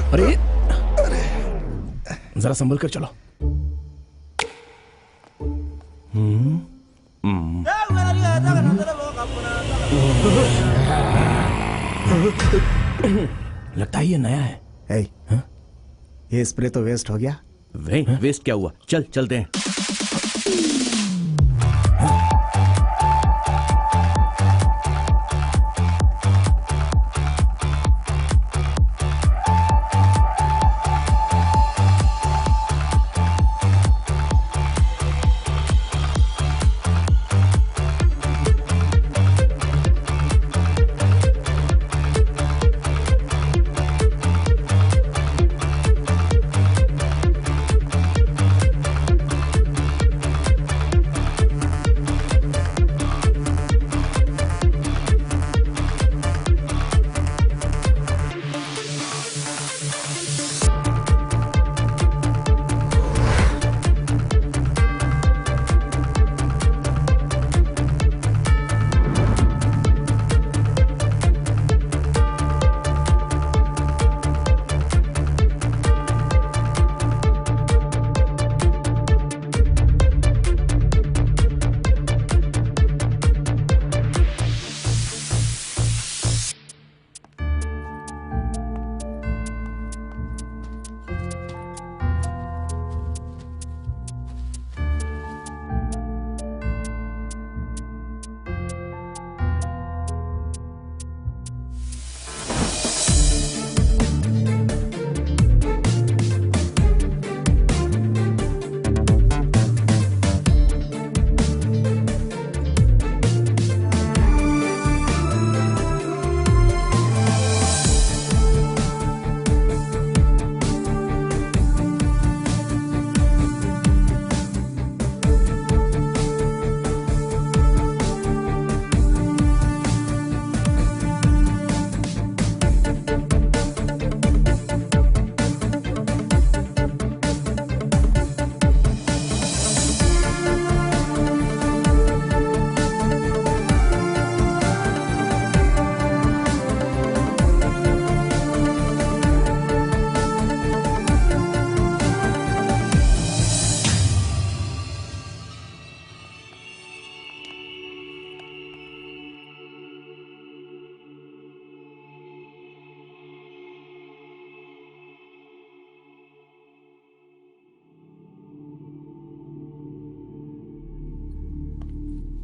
अरे जरा संभल कर चलो। लगता है ये नया है। hey, ये स्प्रे तो वेस्ट हो गया। वेस्ट क्या हुआ, चल चलते हैं।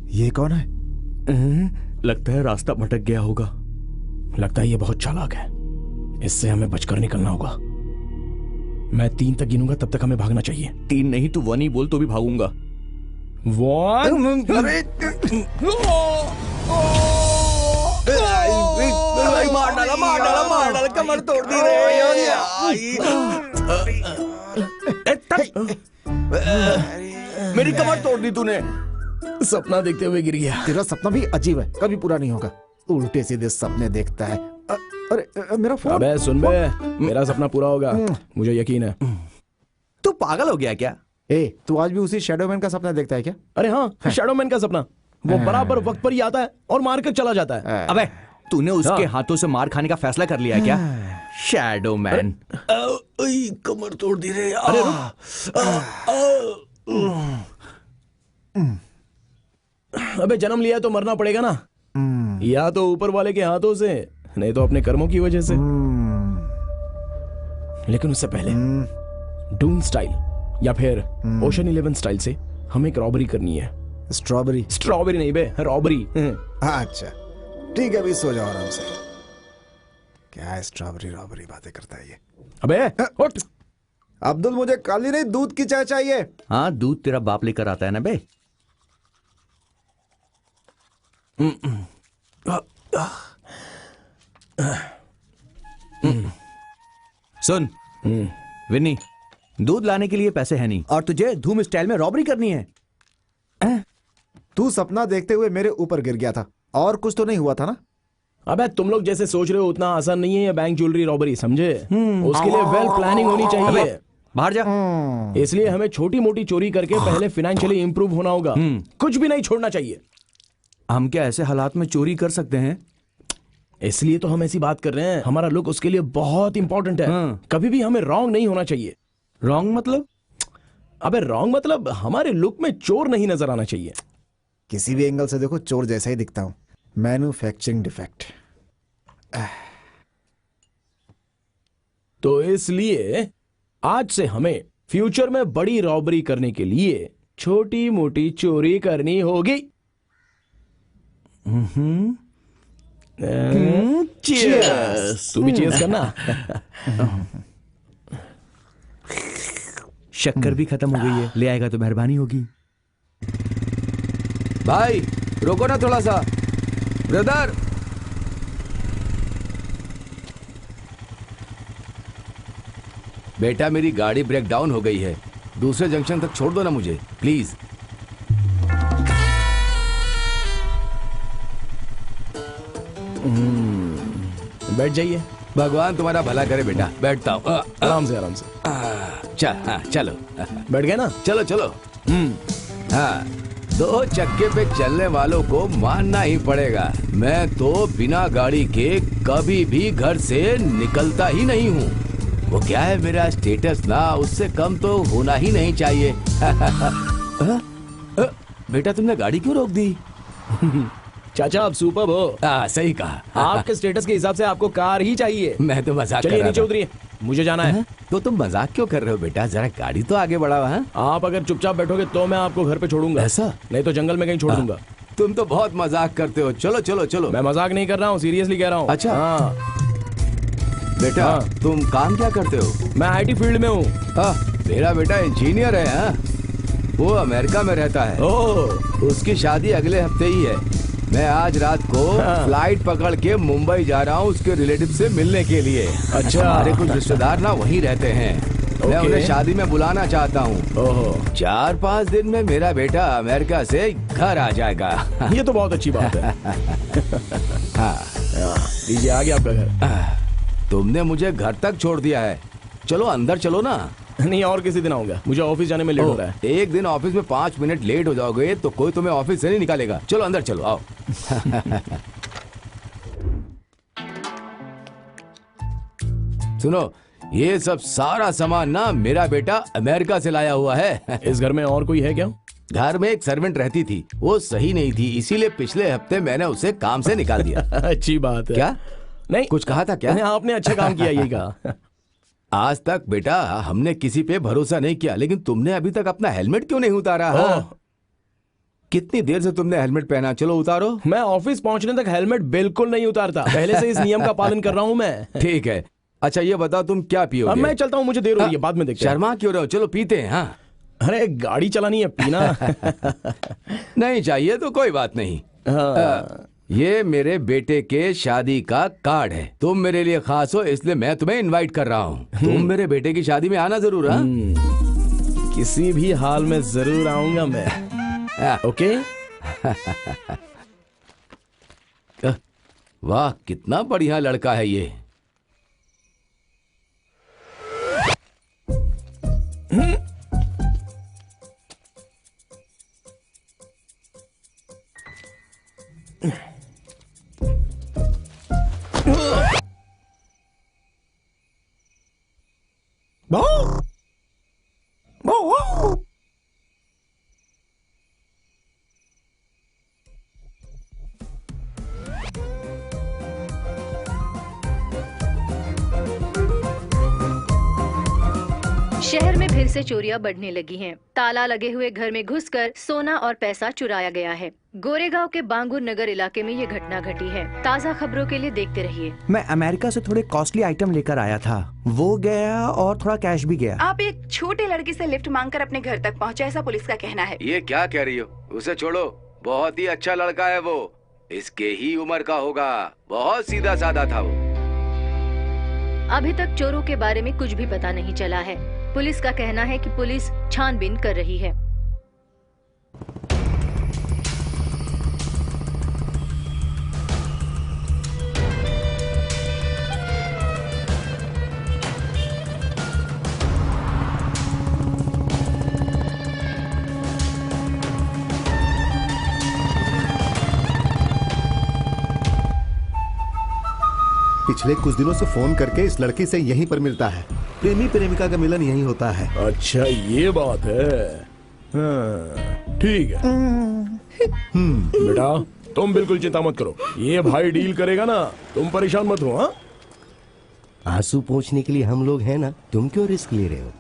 ये कौन है? लगता है रास्ता भटक गया होगा। लगता है ये बहुत चालाक है, इससे हमें बचकर निकलना होगा। मैं 3 तक गिनूंगा, तब तक हमें भागना चाहिए। 3 नहीं, तू 1 ही बोल तो भी भागूंगा। 1 मार डाला, कमर तोड़ दी मेरी कमर तोड़ दी तूने। सपना देखते हुए गिर गया। तेरा सपना भी अजीब है, कभी पूरा नहीं होगा। उल्टे सीधे सपने देखता है। अरे मेरा फोन। अबे सुन बे, मेरा सपना पूरा होगा, मुझे यकीन है। तू पागल हो गया क्या? तू आज भी उसी शैडोमैन का सपना देखता है क्या? अरे हाँ, शैडोमैन का सपना। वो बराबर वक्त पर ही आता है और मार कर चला जाता है। अबे तूने उसके हाथों से मार खाने का फैसला कर लिया क्या? शैडोमैन। कमर तोड़ दी रे। अरे अबे जन्म लिया तो मरना पड़ेगा ना, या तो ऊपर वाले के हाथों से, नहीं तो अपने कर्मों की वजह से। लेकिन उससे पहले डून स्टाइल या फिर ओशन 11 स्टाइल से हमें एक रॉबरी करनी है। स्ट्रॉबेरी नहीं बे, रॉबरी। अच्छा ठीक है, अभी सो जाओ आराम से। क्या है स्ट्रॉबेरी बातें करता है ये। अबे उठ। अब्दुल, मुझे काली नहीं दूध की चाय चाहिए। हाँ, दूध तेरा बाप लेकर आता है ना बे। सुन विन्नी, दूध लाने के लिए पैसे है नहीं और तुझे धूम स्टाइल में रॉबरी करनी है। तू सपना देखते हुए मेरे ऊपर गिर गया था, और कुछ तो नहीं हुआ था ना? अबे तुम लोग जैसे सोच रहे हो उतना आसान नहीं है ये बैंक ज्वेलरी रॉबरी, समझे? उसके लिए वेल प्लानिंग होनी चाहिए। बाहर जा। इसलिए हमें छोटी मोटी चोरी करके पहले फाइनेंशियली इंप्रूव होना होगा। कुछ भी नहीं छोड़ना चाहिए। हम क्या ऐसे हालात में चोरी कर सकते हैं? इसलिए तो हम ऐसी बात कर रहे हैं, हमारा लुक उसके लिए बहुत इंपॉर्टेंट है। हाँ। कभी भी हमें रॉन्ग नहीं होना चाहिए। रॉन्ग मतलब? अबे रॉन्ग मतलब हमारे लुक में चोर नहीं नजर आना चाहिए। किसी भी एंगल से देखो चोर जैसा ही दिखता हूं। Manufacturing defect. तो इसलिए आज से हमें फ्यूचर में बड़ी रॉबरी करने के लिए छोटी मोटी चोरी करनी होगी। चीयर्स। तू भी चीयर्स करना। शक्कर भी खत्म हो गई है, ले आएगा तो मेहरबानी होगी। भाई रोको ना थोड़ा सा, ब्रदर। बेटा मेरी गाड़ी ब्रेक डाउन हो गई है, दूसरे जंक्शन तक छोड़ दो ना मुझे प्लीज। बैठ जाइए। भगवान तुम्हारा भला करे बेटा, बैठता हूँ। आराम से आराम से। चलो बैठ गए ना? चलो चलो। हाँ, दो चक्के पे चलने वालों को मानना ही पड़ेगा। मैं तो बिना गाड़ी के कभी भी घर से निकलता ही नहीं हूँ। वो क्या है, मेरा स्टेटस ना उससे कम तो होना ही नहीं चाहिए। बेटा तुमने गाड़ी क्यों रोक दी? चाचा आप सुपर्ब हो। सही कहा। आपके स्टेटस के हिसाब से आपको कार ही चाहिए। मैं तो मजाक कर चलिए रहा नीचे था। उतरिए, मुझे जाना है। तो तुम मजाक क्यों कर रहे हो बेटा, जरा गाड़ी तो आगे बढ़ाओ। हाँ? आप अगर चुपचाप बैठोगे तो मैं आपको घर पे छोड़ूंगा। ऐसा? नहीं तो जंगल में कहीं छोड़ दूंगा। तुम तो बहुत मजाक करते हो। चलो चलो चलो। मैं मजाक नहीं कर रहा हूँ, सीरियसली कह रहा हूँ। अच्छा। हाँ, बेटा हाँ। तुम काम क्या करते हो? मैं आईटी फील्ड में हूँ। मेरा बेटा इंजीनियर है। हाँ? वो अमेरिका में रहता है। ओह, उसकी शादी अगले हफ्ते ही है। मैं आज रात को फ्लाइट पकड़ के मुंबई जा रहा हूँ उसके रिलेटिव से मिलने के लिए। अच्छा। हमारे कुछ रिश्तेदार ना वहीं रहते हैं। मैं ओके। उन्हें शादी में बुलाना चाहता हूँ। ओहो, 4-5 दिन में मेरा बेटा अमेरिका से घर आ जाएगा। ये तो बहुत अच्छी बात है। लीजिए आ गया आपका घर। तुमने मुझे घर तक छोड़ दिया है। चलो अंदर चलो ना। नहीं, और किसी दिन आऊंगा, मुझे ऑफिस जाने में लेट हो रहा है। एक दिन ऑफिस में 5 मिनट लेट हो जाओगे तो कोई तुम्हें ऑफिस से नहीं निकालेगा। चलो अंदर चलो, आओ। सुनो, ये सब सारा सामान ना मेरा बेटा अमेरिका से लाया हुआ है। इस घर में और कोई है क्या? घर में एक सर्वेंट रहती थी, वो सही नहीं थी, इसीलिए पिछले हफ्ते मैंने उसे काम से निकाल दिया। अच्छी बात है। क्या? नहीं, कुछ कहा था क्या? नहीं, आपने अच्छा काम किया, यही कहा। आज तक बेटा हमने किसी पे भरोसा नहीं किया, लेकिन तुमने अभी तक अपना हेलमेट क्यों नहीं उतारा? हाँ? कितनी देर से तुमने हेलमेट पहना? चलो उतारो। मैं ऑफिस पहुंचने तक हेलमेट बिल्कुल नहीं उतारता, पहले से इस नियम का पालन कर रहा हूं मैं। ठीक है। अच्छा ये बताओ तुम क्या अब पियोगे? मैं चलता हूं, मुझे देर हो रही है, बाद में देखते हैं। शर्मा क्यों रहे हो? चलो पीते हैं। हाँ? अरे गाड़ी चलानी है, पीना। नहीं चाहिए तो कोई बात नहीं। ये मेरे बेटे के शादी का कार्ड है। तुम मेरे लिए खास हो, इसलिए मैं तुम्हें इनवाइट कर रहा हूँ। तुम मेरे बेटे की शादी में आना जरूर। हाँ? किसी भी हाल में जरूर आऊंगा मैं। ओके। वाह कितना बढ़िया लड़का है ये। शहर में फिर से चोरियां बढ़ने लगी हैं। ताला लगे हुए घर में घुसकर सोना और पैसा चुराया गया है। गोरेगांव के बांगुर नगर इलाके में ये घटना घटी है। ताज़ा खबरों के लिए देखते रहिए। मैं अमेरिका से थोड़े कॉस्टली आइटम लेकर आया था, वो गया और थोड़ा कैश भी गया। आप एक छोटे लड़के से लिफ्ट मांगकर अपने घर तक पहुंचे, ऐसा पुलिस का कहना है। ये क्या कह रही हो? उसे छोड़ो, बहुत ही अच्छा लड़का है वो। इसके ही उम्र का होगा, बहुत सीधा साधा था वो। अभी तक चोरों के बारे में कुछ भी पता नहीं चला है। पुलिस का कहना है कि पुलिस छानबीन कर रही है। पिछले कुछ दिनों से फोन करके इस लड़की से यहीं पर मिलता है। प्रेमी प्रेमिका का मिलन यहीं होता है। अच्छा ये बात है। हाँ, ठीक है। बेटा तुम बिल्कुल चिंता मत करो, ये भाई डील करेगा ना, तुम परेशान मत हो। हाँ, आंसू पोंछने के लिए हम लोग हैं ना, तुम क्यों रिस्क ले रहे हो?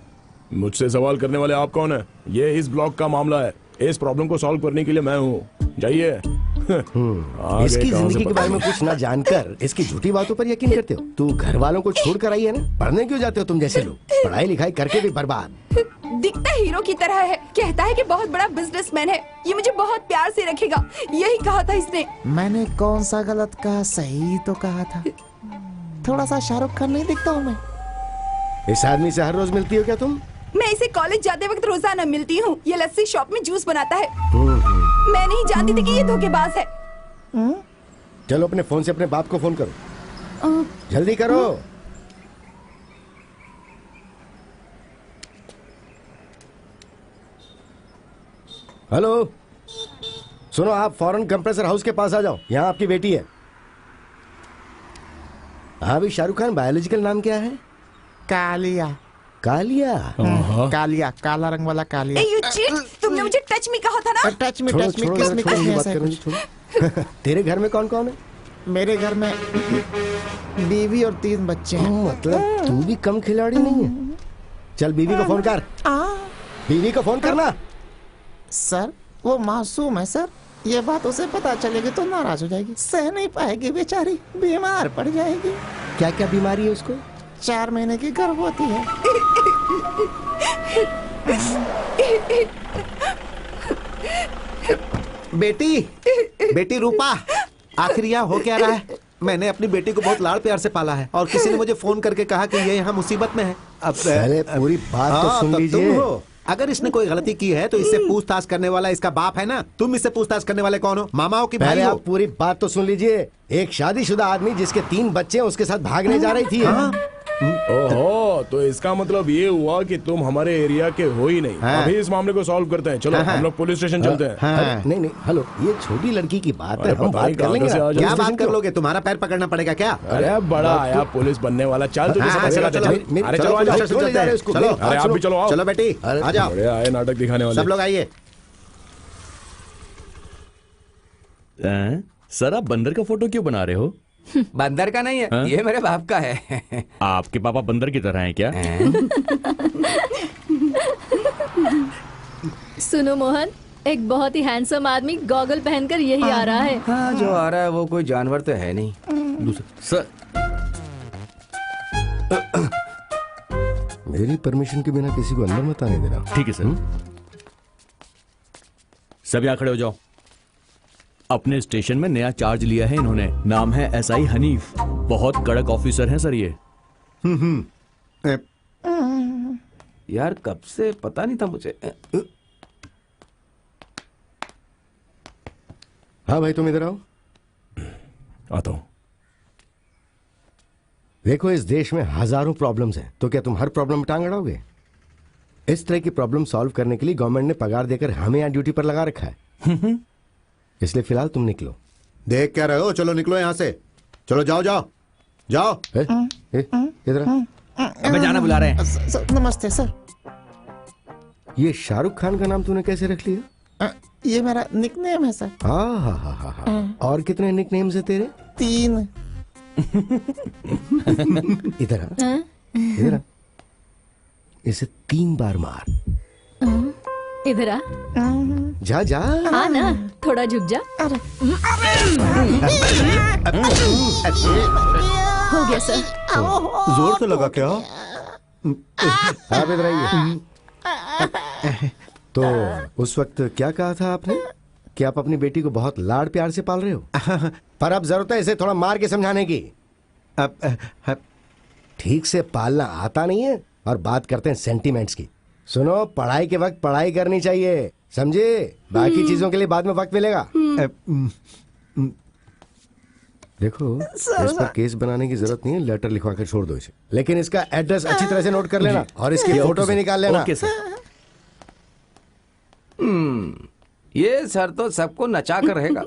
मुझसे सवाल करने वाले आप कौन है? ये इस ब्लॉक का मामला है, इस प्रॉब्लम को सॉल्व करने के लिए मैं हूँ। जाइए। आगे इसकी कहाँ से जिंदगी के पता बारे में नहीं। कुछ ना जानकर इसकी झूठी बातों पर यकीन करते हो। तू घर वालों को छोड़ कर आई है ना, पढ़ने क्यों जाते हो तुम जैसे लोग? पढ़ाई लिखाई करके भी बर्बाद। दिखता हीरो की तरह है, कहता है कि बहुत बड़ा बिजनेसमैन है, ये मुझे बहुत प्यार से रखेगा, यही कहा था इसने। मैंने कौन सा गलत कहा, सही तो कहा था। थोड़ा सा शाहरुख खान नहीं दिखता हूँ मैं? इस आदमी से हर रोज मिलती हो क्या तुम? मैं इसे कॉलेज जाते वक्त रोजाना मिलती हूँ। ये लस्सी शॉप में जूस बनाता है। मैं नहीं जानती थी कि ये धोखेबाज है। चलो अपने फोन से अपने बाप को फोन करो, जल्दी करो। हेलो, सुनो, आप फौरन कंप्रेसर हाउस के पास आ जाओ, यहाँ आपकी बेटी है। हाँ भी, शाहरुख खान बायोलॉजिकल नाम क्या है? कालिया। कालिया? कालिया, काला रंग वाला कालिया। यू चीट, तुमने मुझे टच मी कहा था ना। टच में छोड़ो टच में छोड़ो किस जरा, में छोड़ो, किस ये में बात ऐसा करो, कुछ? छोड़ो। तेरे घर में कौन कौन है? मेरे घर में बीवी और 3 बच्चे हैं। मतलब तू भी कम खिलाड़ी नहीं है। चल बीवी को फोन कर, बीवी को फोन करना। सर वो मासूम है सर, ये बात उसे पता चलेगी तो नाराज हो जाएगी, सह नहीं पाएगी, बेचारी बीमार पड़ जाएगी। क्या क्या बीमारी है उसको? 4 महीने की गर्भवती है। बेटी, बेटी रूपा, आखिर यहाँ हो क्या रहा है? मैंने अपनी बेटी को बहुत लाड़ प्यार से पाला है और किसी ने मुझे फोन करके कहा कि ये यहाँ मुसीबत में है। अब पहले पूरी बात तो सुन तब लीजिए। तुम हो। अगर इसने कोई गलती की है तो इससे पूछताछ करने वाला इसका बाप है ना। तुम इससे पूछताछ करने वाले कौन हो? मामा हो कि भाई पहले हो? आप पूरी बात तो सुन लीजिए। एक शादीशुदा आदमी जिसके 3 बच्चे हैं उसके साथ भागने जा रही थी। ओहो, तो इसका मतलब ये हुआ कि तुम हमारे एरिया के हो ही नहीं। हाँ। अभी इस मामले को सॉल्व करते हैं। चलो हम लोग पुलिस स्टेशन चलते हैं। अरे, नहीं नहीं, हेलो, ये छोटी लड़की की बात है, अरे हम पता बात नहीं कर कहाँ लेंगे से ना। आ जाए। क्या पुलिस बात स्टेशन कर क्यों? लोगे? तुम्हारा पैर पकड़ना पड़ेगा क्या? अरे बड़ा आया पुलिस बनने वाला, चल तुझे हाँ, समझेगा। चलो, चल। चलो, अरे चलो, चलो आ जाओ। चलो, चलो, ले जा रहे हो उसको। चलो, अरे आप भी चलो, आओ। चलो बेटी, आ जाओ, बड़े आए नाटक दिखाने वाले। सब लोग आइए। सर आप बंदर का फोटो क्यों बना रहे हो? बंदर का नहीं है, हाँ? ये मेरे बाप का है। आपके पापा बंदर की तरह हैं क्या? सुनो मोहन, एक बहुत ही हैंडसम आदमी गॉगल पहनकर यही आ रहा है। हाँ, जो आ रहा है वो कोई जानवर तो है नहीं। सर मेरी परमिशन के बिना किसी को अंदर मत आने देना। ठीक है सर। सब यहाँ खड़े हो जाओ। अपने स्टेशन में नया चार्ज लिया है इन्होंने, नाम है एसआई हनीफ। बहुत कड़क ऑफिसर हैं सर ये। यार कब से पता नहीं था मुझे। हाँ भाई, तुम इधर आओ। आता हूँ। देखो, इस देश में हजारों प्रॉब्लम्स हैं, तो क्या तुम हर प्रॉब्लम में टांग अड़ाओगे? इस तरह की प्रॉब्लम सॉल्व करने के लिए गवर्नमेंट ने पगार देकर हमें यहाँ ड्यूटी पर लगा रखा है। इसलिए फिलहाल तुम निकलो। देख क्या रहे हो? चलो निकलो यहाँ से। चलो जाओ जाओ जाओ। इधर आ। हमें जाना बुला रहे हैं। सर नमस्ते सर। ये शाहरुख खान का नाम तूने कैसे रख लिया? ये मेरा निकनेम है सर। हाँ। और कितने निकनेम्स है तेरे? 3। इधर आ, इधर आ। इसे 3 बार मार। इधर आ। जा जा। हाँ ना, थोड़ा झुक जा। हो गया सर। जोर तो लगा क्या? आप इधर आइए। तो उस वक्त क्या कहा था आपने कि आप अपनी बेटी को बहुत लाड़ प्यार से पाल रहे हो? पर अब जरूरत है इसे थोड़ा मार के समझाने की। अब ठीक से पालना आता नहीं है और बात करते हैं सेंटीमेंट्स की। सुनो, पढ़ाई के वक्त पढ़ाई करनी चाहिए, समझे? बाकी चीजों के लिए बाद में वक्त मिलेगा। देखो, इस पर केस बनाने की जरूरत नहीं है, लेटर लिखवा कर छोड़ दो इसे। लेकिन इसका एड्रेस अच्छी तरह से नोट कर लेना और इसकी फोटो भी निकाल लेना। Okay sir. ये सर तो सबको नचा कर रहेगा।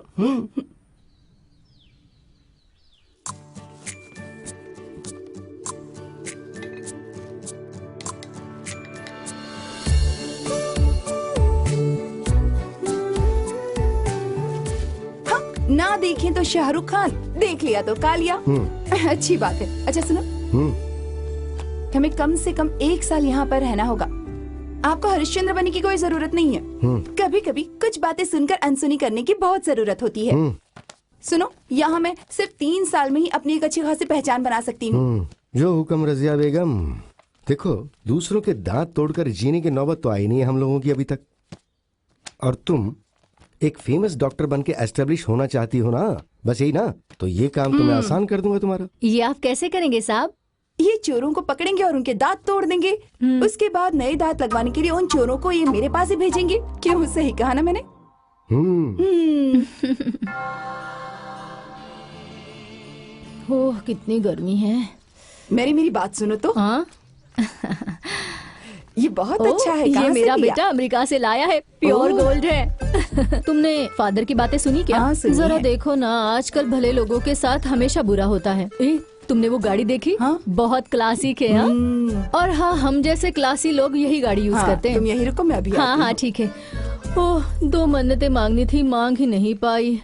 ना देखें तो शाहरुख खान, देख लिया तो कालिया। अच्छी बात है। अच्छा सुनो, हमें कम से कम 1 साल यहाँ पर रहना होगा। आपको हरिश्चंद्र बनने की कोई जरूरत नहीं है। कभी कभी कुछ बातें सुनकर अनसुनी करने की बहुत जरूरत होती है। सुनो, यहाँ मैं सिर्फ 3 साल में ही अपनी एक अच्छी खासी पहचान बना सकती हूँ। जो हुक्म रजिया बेगम। देखो, दूसरों के दांत तोड़कर जीने की नौबत तो आई नहीं है हम लोगों की अभी तक। और तुम एक फेमस डॉक्टर बन के एस्टेब्लिश होना चाहती हो ना, बस यही ना? तो ये काम तो मैं आसान कर दूंगा तुम्हारा। ये आप कैसे करेंगे साहब? ये चोरों को पकड़ेंगे और उनके दांत तोड़ देंगे। उसके बाद नए दांत लगवाने के लिए उन चोरों को ये मेरे पास ही भेजेंगे। क्यों, सही कहा ना मैंने? ओह, कितनी गर्मी है। मेरी बात सुनो तो। हाँ? ये बहुत अच्छा है। ये मेरा बेटा अमेरिका से लाया है, प्योर गोल्ड है। तुमने फादर की बातें सुनी क्या? हाँ, सुनी जरा है। देखो ना, आजकल भले लोगों के साथ हमेशा बुरा होता है। तुमने वो गाड़ी देखी? हाँ? बहुत क्लासिक है। और हाँ, हम जैसे क्लासी लोग यही गाड़ी यूज करते हैं। तुम यही रुको, मैं अभी हाँ आती हाँ हूँ। ठीक है। ओह, 2 मन्नतें मांगनी थी, मांग ही नहीं पाई।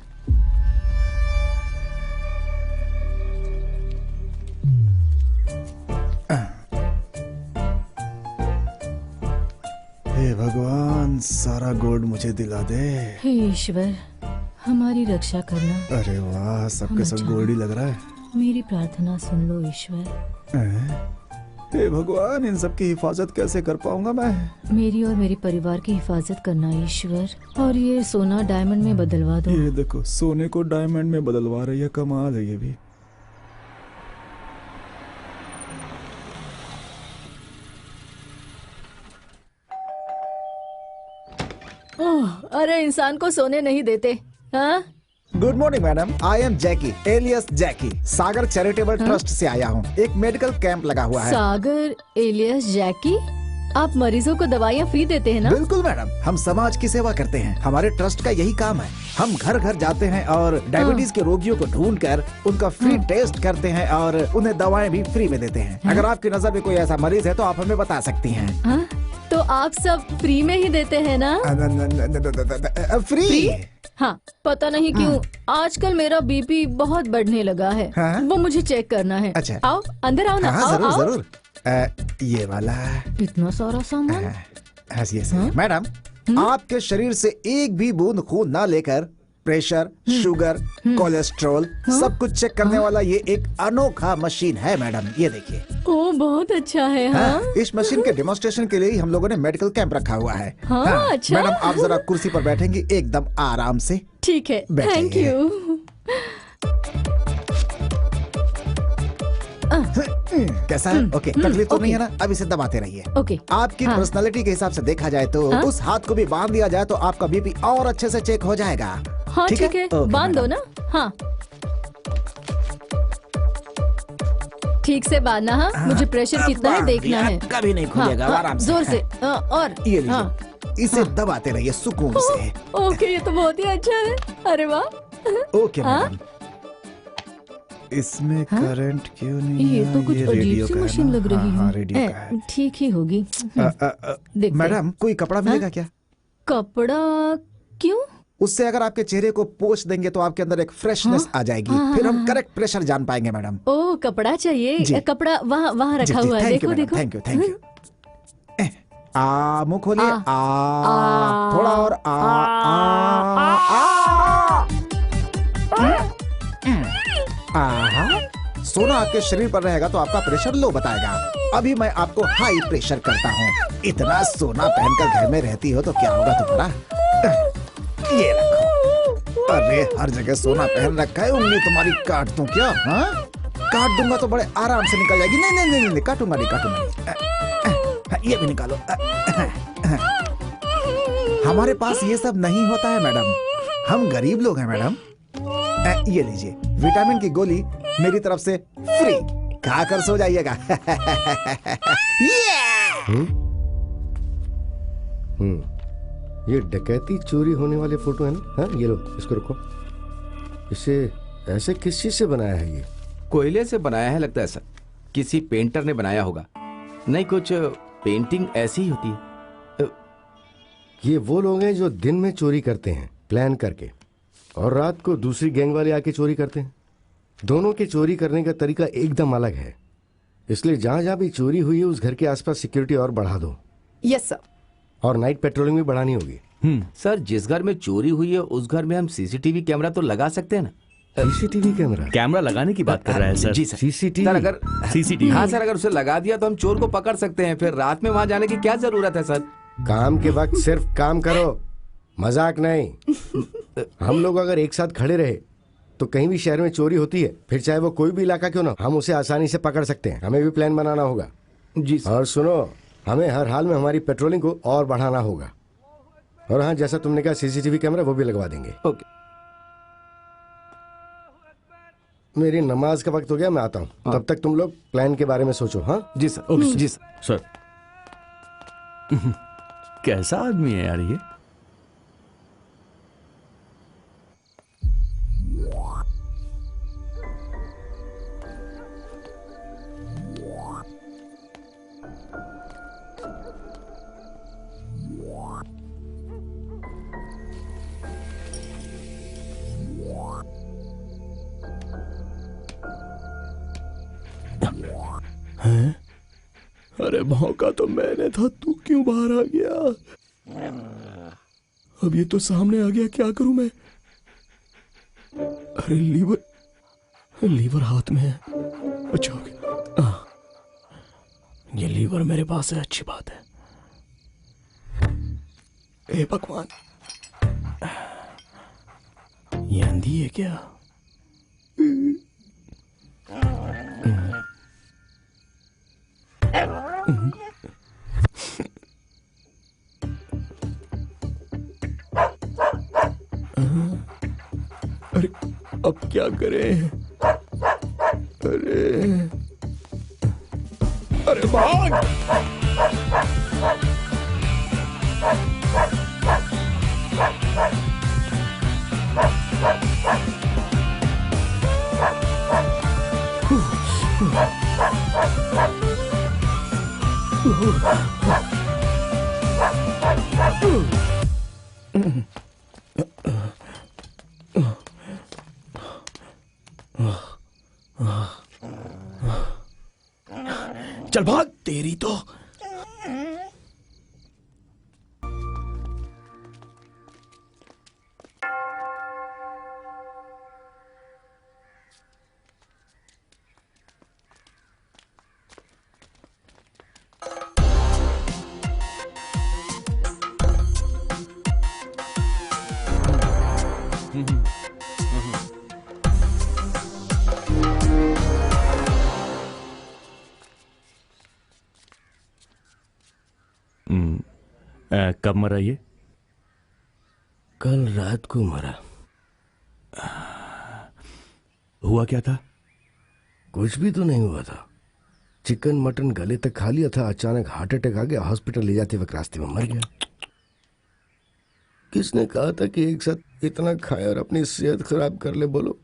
हे भगवान, सारा गोल्ड मुझे दिला दे। हे ईश्वर, हमारी रक्षा करना। अरे वाह, सबके सब गोल्ड ही लग रहा है। मेरी प्रार्थना सुन लो ईश्वर। हे भगवान, इन सब की हिफाजत कैसे कर पाऊंगा मैं? मेरी और मेरे परिवार की हिफाजत करना ईश्वर। और ये सोना डायमंड में बदलवा दो। ये देखो, सोने को डायमंड में बदलवा रही है, कमाल है ये भी। ओह, अरे इंसान को सोने नहीं देते। हाँ? Good morning madam, I am Jackie alias Jackie, Sagar charitable trust से आया हूँ। एक मेडिकल कैंप लगा हुआ है। सागर एलियस जैकी, आप मरीजों को दवाइयाँ फ्री देते हैं ना? बिल्कुल मैडम, हम समाज की सेवा करते हैं। हमारे ट्रस्ट का यही काम है। हम घर घर जाते हैं और डायबिटीज के रोगियों को ढूंढकर उनका फ्री टेस्ट करते हैं और उन्हें दवाएं भी फ्री में देते हैं। अगर आपकी नजर में कोई ऐसा मरीज है तो आप हमें बता सकती हैं। हाँ? तो आप सब फ्री में ही देते हैं ना? फ्री? हाँ, पता नहीं क्यों आजकल मेरा बीपी बहुत बढ़ने लगा है। हाँ? वो मुझे चेक करना है। अच्छा। आओ, अंदर आओ ना। हाँ, आओ, जरूर आओ। जरूर। ये वाला। इतना सारा सामान। मैडम, आपके शरीर से एक भी बूंद खून ना लेकर प्रेशर, शुगर, कोलेस्ट्रॉल सब कुछ चेक करने वाला ये एक अनोखा मशीन है मैडम। ये देखिए। ओ, बहुत अच्छा है। हाँ? इस मशीन के डेमोन्स्ट्रेशन के लिए ही हम लोगों ने मेडिकल कैंप रखा हुआ है। हाँ, अच्छा। मैडम, आप जरा कुर्सी पर बैठेंगी एकदम आराम से। ठीक है, बैठिए। Thank you. कैसा है? ओके, तकलीफ तो नहीं है ना? अब इसे दबाते रहिए। ओके। आपकी हाँ। पर्सनालिटी के हिसाब से देखा जाए तो उस हाथ को भी बांध दिया जाए तो आपका बीपी और अच्छे से चेक हो जाएगा। हाँ ठीक है, ओके, बांध दो ना। हाँ, ठीक से बांधना। हाँ, मुझे प्रेशर कितना है देखना है। कभी नहीं खुलेगा, हाँ, आराम से। जोर से। और ये लीजिए, हाँ, इसे दबाते रहिए सुकून से। ओके, ये तो बहुत ही अच्छा है। अरे वाह। Okay madam. इसमें करंट क्यों नहीं ये है? तो कुछ ये अजीब रेडियो सी का है मशीन ना? लग रही हाँ, है। रेडियो का है। ठीक ही होगी। देखते मैडम, कोई कपड़ा मिलेगा क्या? कपड़ा क्यों? उससे अगर आपके चेहरे को पोंछ देंगे तो आपके अंदर एक फ्रेशनेस आ जाएगी। फिर हम करेक्ट प्रेशर जान पाएंगे मैडम। ओ, कपड़ा चाहिए? कपड़ा वहाँ वहाँ रखा हुआ है। देखो देखो। Thank you thank you. मुंह खोलिए। थोड़ा और। सोना आपके शरीर पर रहेगा तो आपका प्रेशर लो बताएगा। अभी मैं आपको हाई प्रेशर करता हूँ। इतना सोना पहनकर घर में रहती हो तो क्या होगा तुम्हारा? ये रखो। अरे, हर जगह सोना पहन रखा है, उंगली तुम्हारी काट दूं क्या? हाँ, काट दूंगा तो बड़े आराम से निकल जाएगी। नहीं नहीं नहीं नहीं, काटूंगा नहीं। ये भी निकालो। हमारे पास ये सब नहीं होता है मैडम, हम गरीब लोग हैं मैडम। ये लीजिए, विटामिन की गोली मेरी तरफ से फ्री, खाकर सो जाइएगा। ये डकैती चोरी होने वाले फोटो है ना? हाँ, ये लो, इसको रखो। इसे ऐसे किस चीज से बनाया है ये? कोयले से बनाया है लगता है सर। किसी पेंटर ने बनाया होगा। नहीं, कुछ पेंटिंग ऐसी ही होती है। ये वो लोग हैं जो दिन में चोरी करते हैं प्लान करके, और रात को दूसरी गैंग वाले आके चोरी करते हैं। दोनों के चोरी करने का तरीका एकदम अलग है, इसलिए जहां जहां भी चोरी हुई है उस घर के आसपास सिक्योरिटी और बढ़ा दो। Yes sir. और नाइट पेट्रोलिंग भी बढ़ानी होगी। सर, जिस घर में चोरी हुई है उस घर में हम सीसीटीवी कैमरा तो लगा सकते हैं ना? CCTV camera? कैमरा लगाने की बात कर रहा है सर। जी सर। सीसीटीवी? सर अगर सीसीटीवी? हाँ सर, अगर उसे लगा दिया तो हम चोर को पकड़ सकते हैं, फिर रात में वहाँ जाने की क्या जरूरत है सर? काम के वक्त सिर्फ काम करो, मजाक नहीं। हम लोग अगर एक साथ खड़े रहे तो कहीं भी शहर में चोरी होती है, फिर चाहे वो कोई भी इलाका क्यों ना, हम उसे आसानी से पकड़ सकते हैं। हमें भी प्लान बनाना होगा। जी सर। और सुनो, हमें हर हाल में हमारी पेट्रोलिंग को और बढ़ाना होगा। और हाँ, जैसा तुमने कहा सीसीटीवी कैमरा वो भी लगवा देंगे। ओके। मेरी नमाज का वक्त हो गया, मैं आता हूँ। तब तक तुम लोग प्लान के बारे में सोचो। हाँ जी सर। ओके जी सर। सर कैसा आदमी है यार ये? अरे भौंका तो मैंने था, तू क्यों बाहर आ गया? अब ये तो सामने आ गया, क्या करूं मैं? अरे लीवर हाथ में है। अच्छा हो गया। ये लीवर मेरे पास है, अच्छी बात है। हे भगवान, ये आंधी है क्या? अरे अब क्या करें? अरे भाग! चल भाग, तेरी तो। कब मरा ये? कल रात को मरा। हुआ क्या था? कुछ भी तो नहीं हुआ था। चिकन मटन गले तक खा लिया था, अचानक हार्ट अटैक आ गया। हॉस्पिटल ले जाते वक्त रास्ते में मर गया। किसने कहा था कि एक साथ इतना खाए और अपनी सेहत खराब कर ले? बोलो।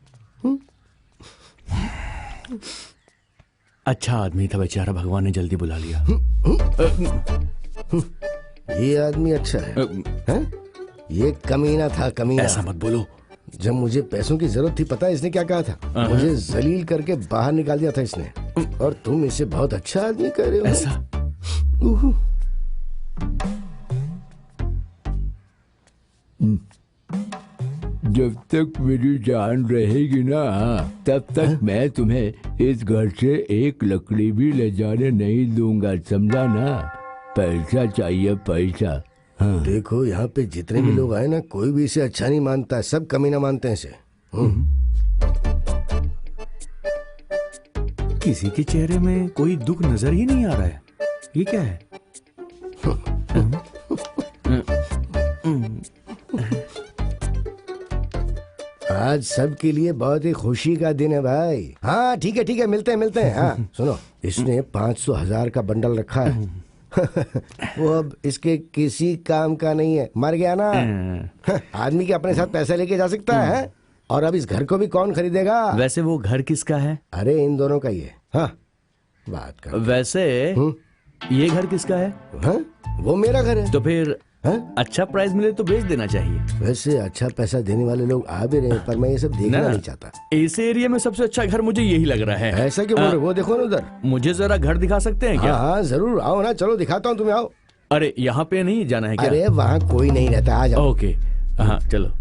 अच्छा आदमी था बेचारा, भगवान ने जल्दी बुला लिया। ये आदमी अच्छा है, हैं? ये कमीना था, कमीना। ऐसा मत बोलो। जब मुझे पैसों की जरूरत थी, पता है इसने क्या कहा था? मुझे जलील करके बाहर निकाल दिया था इसने। और तुम इसे बहुत अच्छा आदमी कह रहे हो। ऐसा? जब तक मेरी जान रहेगी ना, तब तक मैं तुम्हें इस घर से एक लकड़ी भी ले जाने नहीं दूंगा, समझा ना? पैसा चाहिए, पैसा। हाँ। देखो, यहाँ पे जितने भी लोग आए ना, कोई भी इसे अच्छा नहीं मानता है। सब कमीना मानते हैं इसे। किसी के चेहरे में कोई दुख नजर ही नहीं आ रहा है। ये क्या है? आज सबके लिए बहुत ही खुशी का दिन है भाई। हाँ ठीक है ठीक है, मिलते हैं मिलते हैं। हाँ सुनो, इसने 500,000 का बंडल रखा है। वो अब इसके किसी काम का नहीं है, मर गया ना। आदमी के अपने साथ पैसा लेके जा सकता है। और अब इस घर को भी कौन खरीदेगा? वैसे वो घर किसका है? अरे इन दोनों का ही है। हाँ बात कर। वैसे ये घर किसका है? हाँ? वो मेरा घर है। तो फिर हाँ? अच्छा प्राइस मिले तो बेच देना चाहिए। वैसे अच्छा पैसा देने वाले लोग आ भी रहे हैं, पर मैं ये सब देखना नहीं चाहता। इस एरिया में सबसे अच्छा घर मुझे यही लग रहा है। ऐसा क्यों बोल रहे हो? वो देखो ना उधर। मुझे जरा घर दिखा सकते हैं क्या? हाँ जरूर, आओ ना, चलो दिखाता हूँ तुम्हें, आओ। अरे यहाँ पे नहीं जाना है क्या? अरे वहाँ कोई नहीं रहता, आ जाओ। ओके हाँ चलो।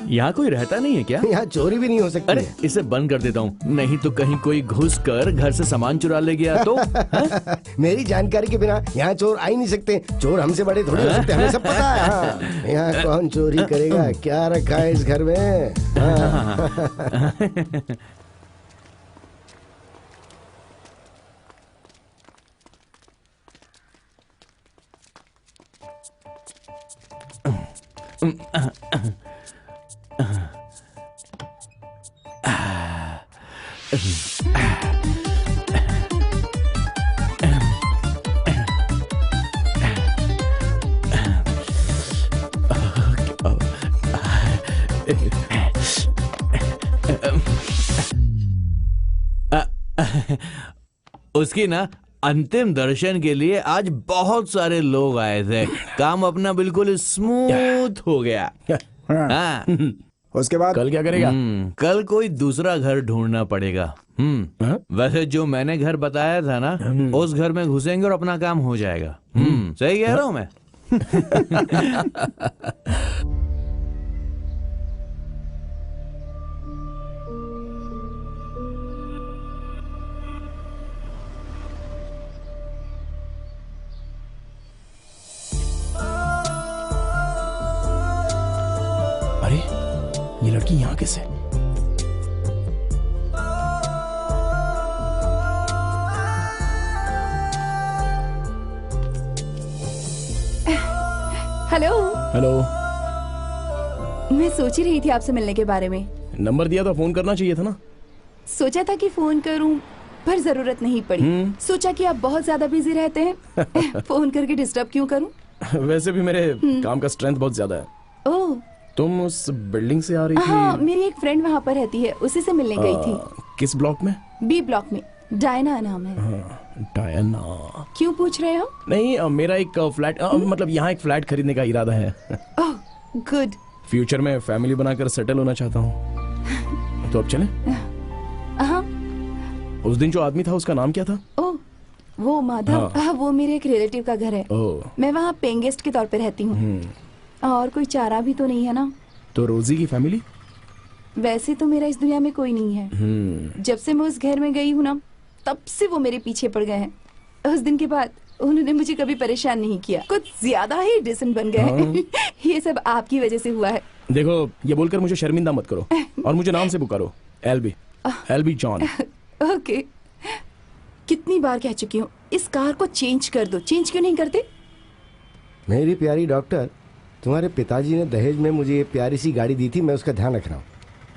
यहाँ कोई रहता नहीं है क्या? यहाँ चोरी भी नहीं हो सकती अरे है। इसे बंद कर देता हूँ, नहीं तो कहीं कोई घुस कर घर से सामान चुरा ले गया तो मेरी जानकारी के बिना यहाँ चोर आ ही नहीं सकते। चोर हमसे बड़े थोड़ी हो सकते, हमें सब पता है। हाँ। यहाँ कौन चोरी करेगा? क्या रखा है इस घर में? हाँ। उसकी ना अंतिम दर्शन के लिए आज बहुत सारे लोग आए थे। काम अपना बिल्कुल स्मूथ हो गया। हाँ। उसके बाद कल क्या करेगा? कल कोई दूसरा घर ढूंढना पड़ेगा। वैसे जो मैंने घर बताया था ना, उस घर में घुसेंगे और अपना काम हो जाएगा। सही कह रहा हूं मैं? अरे ये लड़की यहाँ कैसे? हेलो। हेलो। मैं सोच ही रही थी आपसे मिलने के बारे में। नंबर दिया था, फोन करना चाहिए था ना। सोचा था कि फोन करूं, पर जरूरत नहीं पड़ी। सोचा कि आप बहुत ज्यादा बिजी रहते हैं, फोन करके डिस्टर्ब क्यों करूं। वैसे भी मेरे काम का स्ट्रेंथ बहुत ज्यादा है। ओह, तुम उस बिल्डिंग से आ रही थी? हाँ, मेरी एक फ्रेंड वहाँ पर रहती है, उसी से मिलने गई थी। किस ब्लॉक में? बी ब्लॉक में। डायना नाम है। डायना। क्यों पूछ रहे हो? नहीं, मेरा एक फ्लैट, मतलब यहाँ एक फ्लैट खरीदने का इरादा है। ओह, गुड। फ्यूचर में फैमिली बनाकर सेटल होना चाहता हूँ। तो अब चलें? हाँ। उस दिन जो आदमी था उसका नाम क्या था? ओह, वो माधव। हाँ, वो मेरे एक रिलेटिव का घर है। मैं वहाँ पेइंग गेस्ट के तौर पे रहती हूँ। और कोई चारा भी तो नहीं है ना। तो रोजी की फैमिली? वैसे तो मेरा इस दुनिया में कोई नहीं है। जब से मैं उस घर में गई हूँ ना, तब से वो मेरे पीछे पड़ गए हैं। उस दिन के बाद उन्होंने मुझे कभी परेशान नहीं किया। कुछ ज्यादा ही डिसेंट बन गए हैं। ये सब आपकी वजह से हुआ है। देखो, ये बोलकर मुझे शर्मिंदा मत करो और मुझे नाम से पुकारो, एल्बी जॉन। ओके। कितनी बार कह चुकी हूँ, इस कार को चेंज कर दो। चेंज क्यों नहीं करते? मेरी प्यारी डॉक्टर, तुम्हारे पिताजी ने दहेज में मुझे ये प्यारी सी गाड़ी दी थी, मैं उसका ध्यान रख रहा हूँ।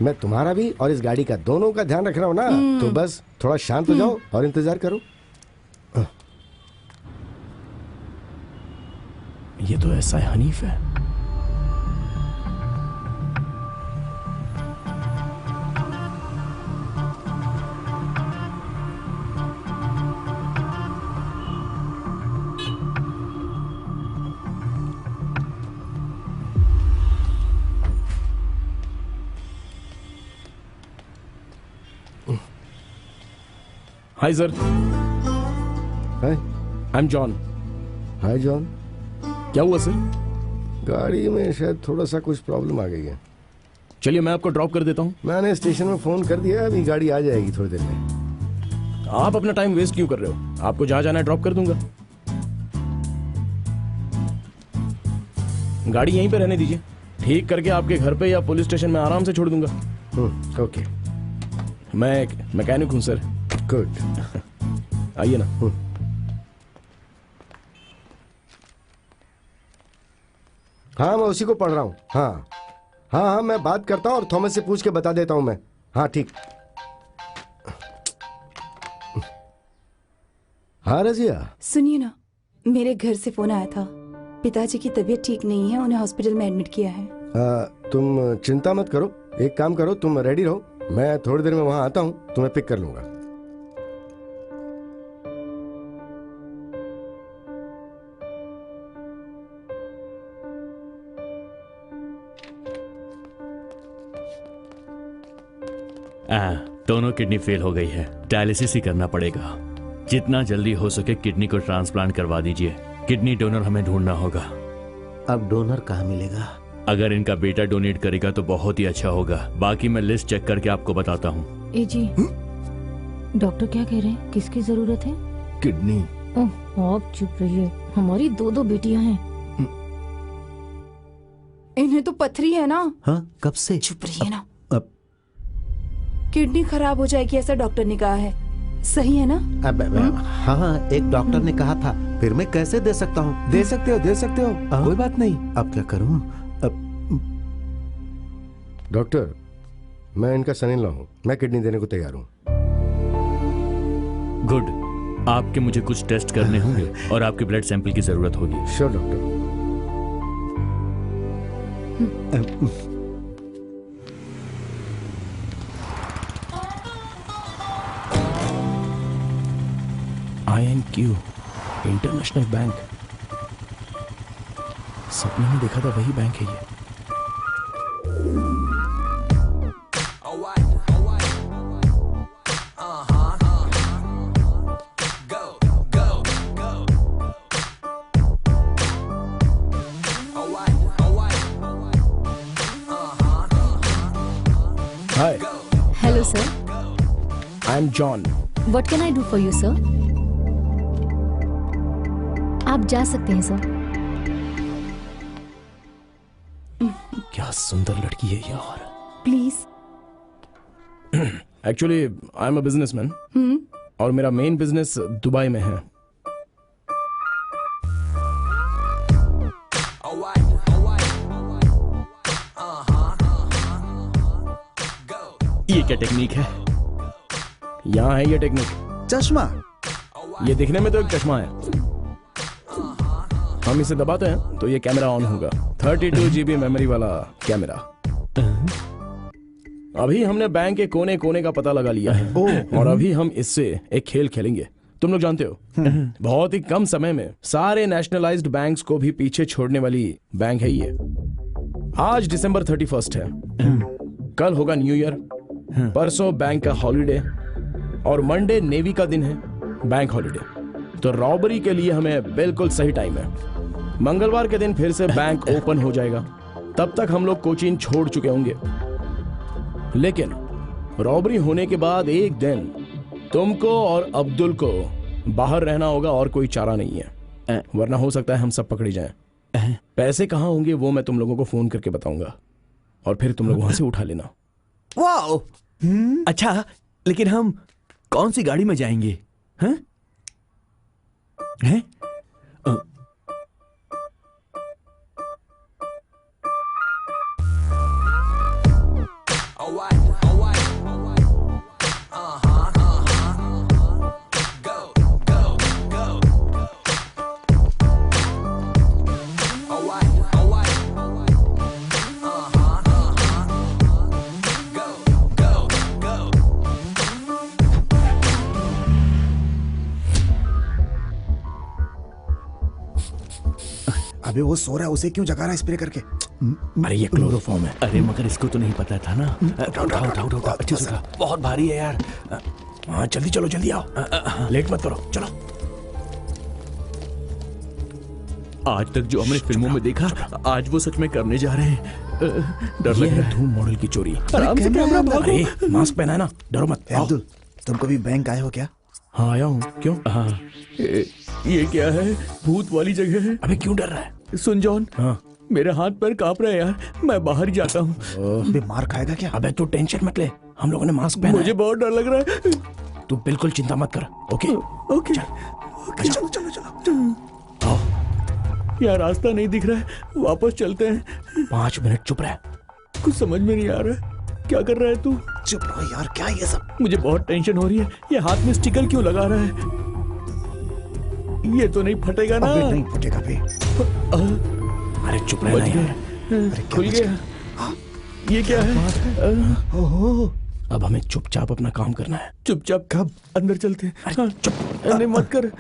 मैं तुम्हारा भी और इस गाड़ी का दोनों का ध्यान रख रहा हूँ ना। तो बस थोड़ा शांत हो जाओ और इंतजार करो। ये तो ऐसा हनीफ है। Hi sir. Hi. I am John. Hi John. क्या हुआ सर? गाड़ी में शायद थोड़ा सा कुछ प्रॉब्लम आ गई है। चलिए मैं आपको ड्रॉप कर देता हूँ। मैंने स्टेशन में फोन कर दिया, अभी गाड़ी आ जाएगी थोड़ी देर में। आप अपना टाइम वेस्ट क्यों कर रहे हो? आपको जहाँ जाना है ड्रॉप कर दूंगा। गाड़ी यहीं पे रहने दीजिए, ठीक करके आपके घर पे या पुलिस स्टेशन में आराम से छोड़ दूंगा। ओके। मैं एक मैकेनिक हूँ सर। गुड। आइए ना। हाँ, मैं उसी को पढ़ रहा हूँ। हाँ हाँ हाँ, मैं बात करता हूँ और थॉमस से पूछ के बता देता हूँ मैं। हाँ ठीक। हाँ रजिया, सुनिए ना, मेरे घर से फोन आया था। पिताजी की तबीयत ठीक नहीं है, उन्हें हॉस्पिटल में एडमिट किया है। तुम चिंता मत करो, एक काम करो, तुम रेडी रहो, मैं थोड़ी देर में वहां आता हूँ, तुम्हें पिक कर लूंगा। दोनों किडनी फेल हो गई है, डायलिसिस ही करना पड़ेगा। जितना जल्दी हो सके किडनी को ट्रांसप्लांट करवा दीजिए। किडनी डोनर हमें ढूंढना होगा। अब डोनर कहाँ मिलेगा? अगर इनका बेटा डोनेट करेगा तो बहुत ही अच्छा होगा। बाकी मैं लिस्ट चेक करके आपको बताता हूँ। ए जी, डॉक्टर क्या कह रहे हैं? किसकी जरूरत है? किडनी। आप चुप रहिए, हमारी 2 बेटियां हैं। इन्हें तो पथरी है ना। हाँ, कब से? चुप रहिए ना। अब किडनी खराब हो जाएगी ऐसा डॉक्टर ने कहा है, सही है ना? हाँ, एक डॉक्टर ने कहा था। फिर मैं कैसे दे सकता हूँ? दे सकते हो, कोई बात नहीं। अब क्या करूँ? डॉक्टर, मैं इनका सन इन लॉ हूँ, मैं किडनी देने को तैयार हूँ। गुड। आपके मुझे कुछ टेस्ट करने होंगे और आपके ब्लड सैंपल की जरूरत होगी। Sure doctor. INQ international bank, सपने में देखा था वही बैंक है ये। Hi, hello sir, I am John. What can I do for you sir? आप जा सकते हैं सर। क्या सुंदर लड़की है यार। Please. Actually I am a businessman और मेरा मेन बिजनेस दुबई में है। ये क्या टेक्निक है? यहाँ है ये टेक्निक। चश्मा। ये दिखने में तो एक चश्मा है। हम इसे दबाते हैं तो ये कैमरा ऑन होगा। 32 GB मेमोरी वाला कैमरा। अभी हमने बैंक के कोने कोने का पता लगा लिया है और अभी हम इससे एक खेल खेलेंगे। तुम लोग जानते हो, बहुत ही कम समय में सारे नेशनलाइज्ड बैंक्स को भी पीछे छोड़ने वाली बैंक है ये। आज दिसंबर 31 है, कल होगा न्यू ईयर, परसों बैंक का हॉलिडे और मंडे नेवी का दिन है, बैंक हॉलिडे। तो रॉबरी के लिए हमें बिल्कुल सही टाइम है। मंगलवार के दिन फिर से बैंक ओपन हो जाएगा, तब तक हम लोग कोचीन छोड़ चुके होंगे। लेकिन रॉबरी होने के बाद एक दिन तुमको और अब्दुल को बाहर रहना होगा और कोई चारा नहीं है, वरना हो सकता है हम सब पकड़े जाएं। पैसे कहाँ होंगे वो मैं तुम लोगों को फोन करके बताऊंगा और फिर तुम लोग वहां से उठा लेना। वाओ! अच्छा, लेकिन हम कौन सी गाड़ी में जाएंगे? हैं? हैं? अबे वो सो रहा है, उसे क्यों जगा रहा है स्प्रे करके? अरे ये क्लोरोफॉर्म है। अरे मगर इसको तो नहीं पता था ना। उठाओ, अच्छे से उठाओ। बहुत भारी है यार। हाँ जल्दी चलो, जल्दी आओ, लेट मत करो, चलो। आज तक जो हमने फिल्मों में देखा, आज वो सच में करने जा रहे हैं। डर लग रहा है। धूम मॉडल की चोरी। आराम से कैमरा भागो। अरे मास्क पहना है ना, डरो मत। अब्दुल, तुम कभी बैंक आए हो क्या? हाँ आया हूँ। क्यों? हाँ, ये क्या है? भूत वाली जगह है। अबे क्यों डर रहा है? सुन जॉन, हाँ मेरे हाथ पैर कांप रहे हैं यार, मैं बाहर ही जाता हूँ। अबे मार खाएगा क्या? अबे तू टेंशन मत ले, हम लोगों ने मास्क पहना मुझे है। बहुत डर लग रहा है। तू बिल्कुल चिंता मत कर। ओके ओके, चलो। आओ। यार रास्ता नहीं दिख रहा है, वापस चलते हैं। 5 मिनट चुप रह। कुछ समझ में नहीं आ रहा है, क्या कर रहा है तू? चुप रहो यार, क्या ये सब? मुझे बहुत टेंशन हो रही है। ये हाथ में स्टिकर क्यों लगा रहा है? ये तो नहीं फटेगा ना? अबे नहीं फटेगा बे। अरे चुप रहना यार। अरे खुल गया। ये क्या है? ओहो, अब हमें चुपचाप अपना काम करना है। चुपचाप कब अंदर चलते हैं। अरे चुप। नहीं मत कर।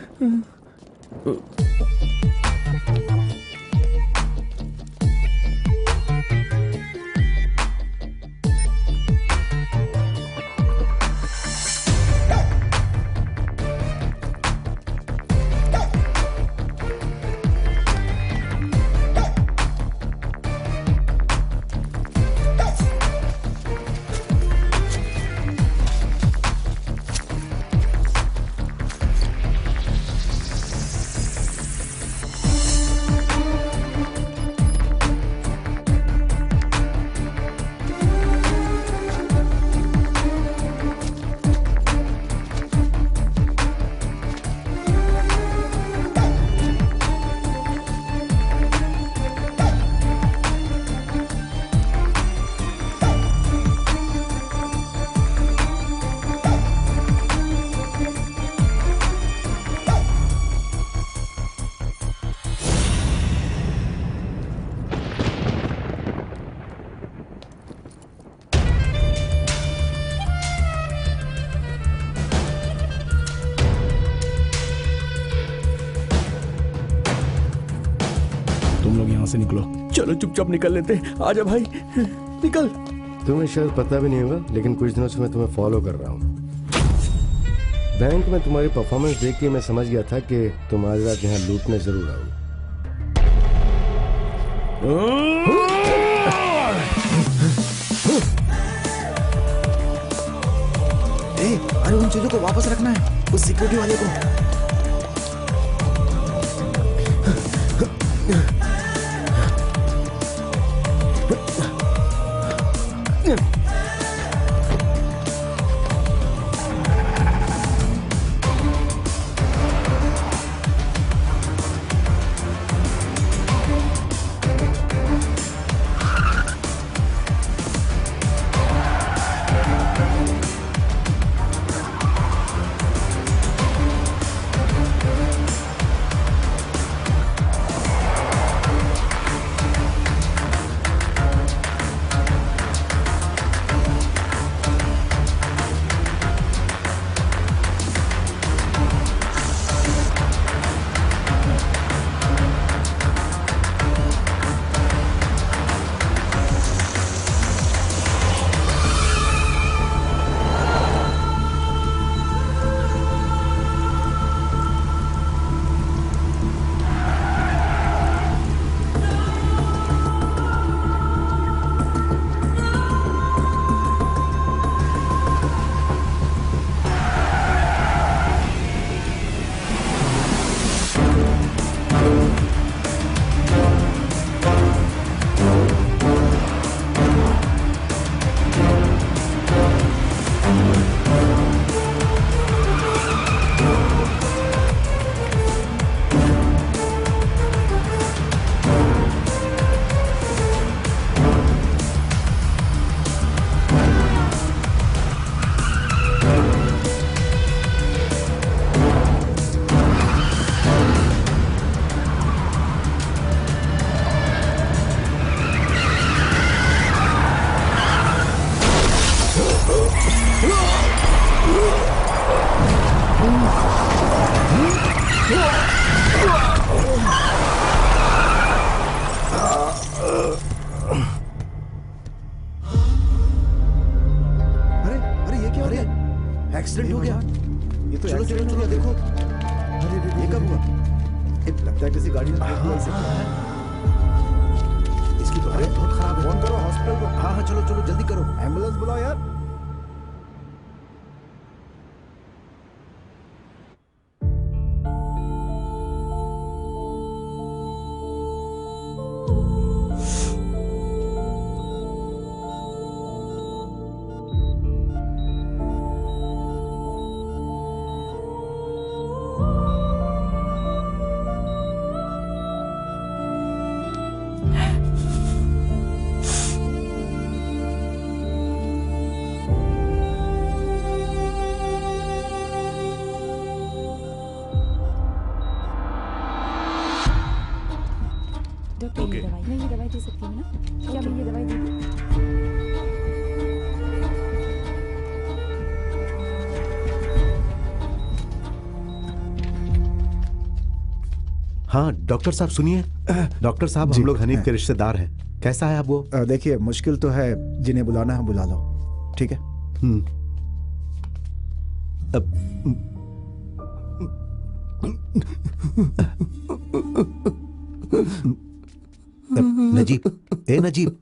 से निकलो। चलो चुपचाप निकल लेते। आजा भाई, निकल। तुम्हें शायद पता भी नहीं होगा, लेकिन कुछ दिनों से मैं तुम्हें फॉलो कर रहा हूँ। बैंक में तुम्हारी परफॉर्मेंस देख के मैं समझ गया था कि तुम आज रात यहाँ लूटने जरूर आओगे। अरे उन चीजों को वापस रखना है उस सिक्योरिटी वाले को। एक्सीडेंट हो गया। ये तो एक्सीडेंट हो गया, देखो। अरे ये कब हुआ? लगता है किसी गाड़ी ने ब्रेक किया इसे। इसकी तो हालत बहुत खराब है। फोन करो हॉस्पिटल को। हाँ हाँ चलो चलो जल्दी करो, एम्बुलेंस बुलाओ यार। डॉक्टर ये दवाई, मैं ये दवाई दे सकती हूँ ना? क्या मैं ये दवाई दे दूँ? हाँ डॉक्टर साहब सुनिए। डॉक्टर साहब हम लोग हनीफ के रिश्तेदार हैं। कैसा है आप वो? देखिए मुश्किल तो है, जिन्हें बुलाना है बुला लो, ठीक है? नजीब, ए नजीब,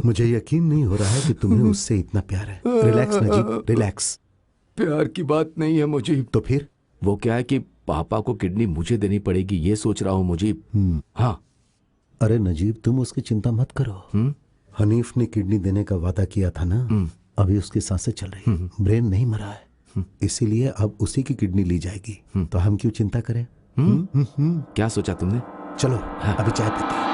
मुझे यकीन नहीं हो रहा है कि तुम्हें उससे इतना प्यार है। Relax Najeeb, relax. प्यार की बात नहीं है मुझे। तो फिर वो क्या है कि पापा को किडनी मुझे देनी पड़ेगी, ये सोच रहा हूँ मुजीब। हाँ। अरे नजीब तुम उसकी चिंता मत करो। हनीफ ने किडनी देने का वादा किया था ना, अभी उसकी सांसें चल रही, ब्रेन नहीं मरा है, इसीलिए अब उसी की किडनी ली जाएगी। तो हम क्यों चिंता करें? क्या सोचा तुमने? चलो अभी चाय पीते हैं।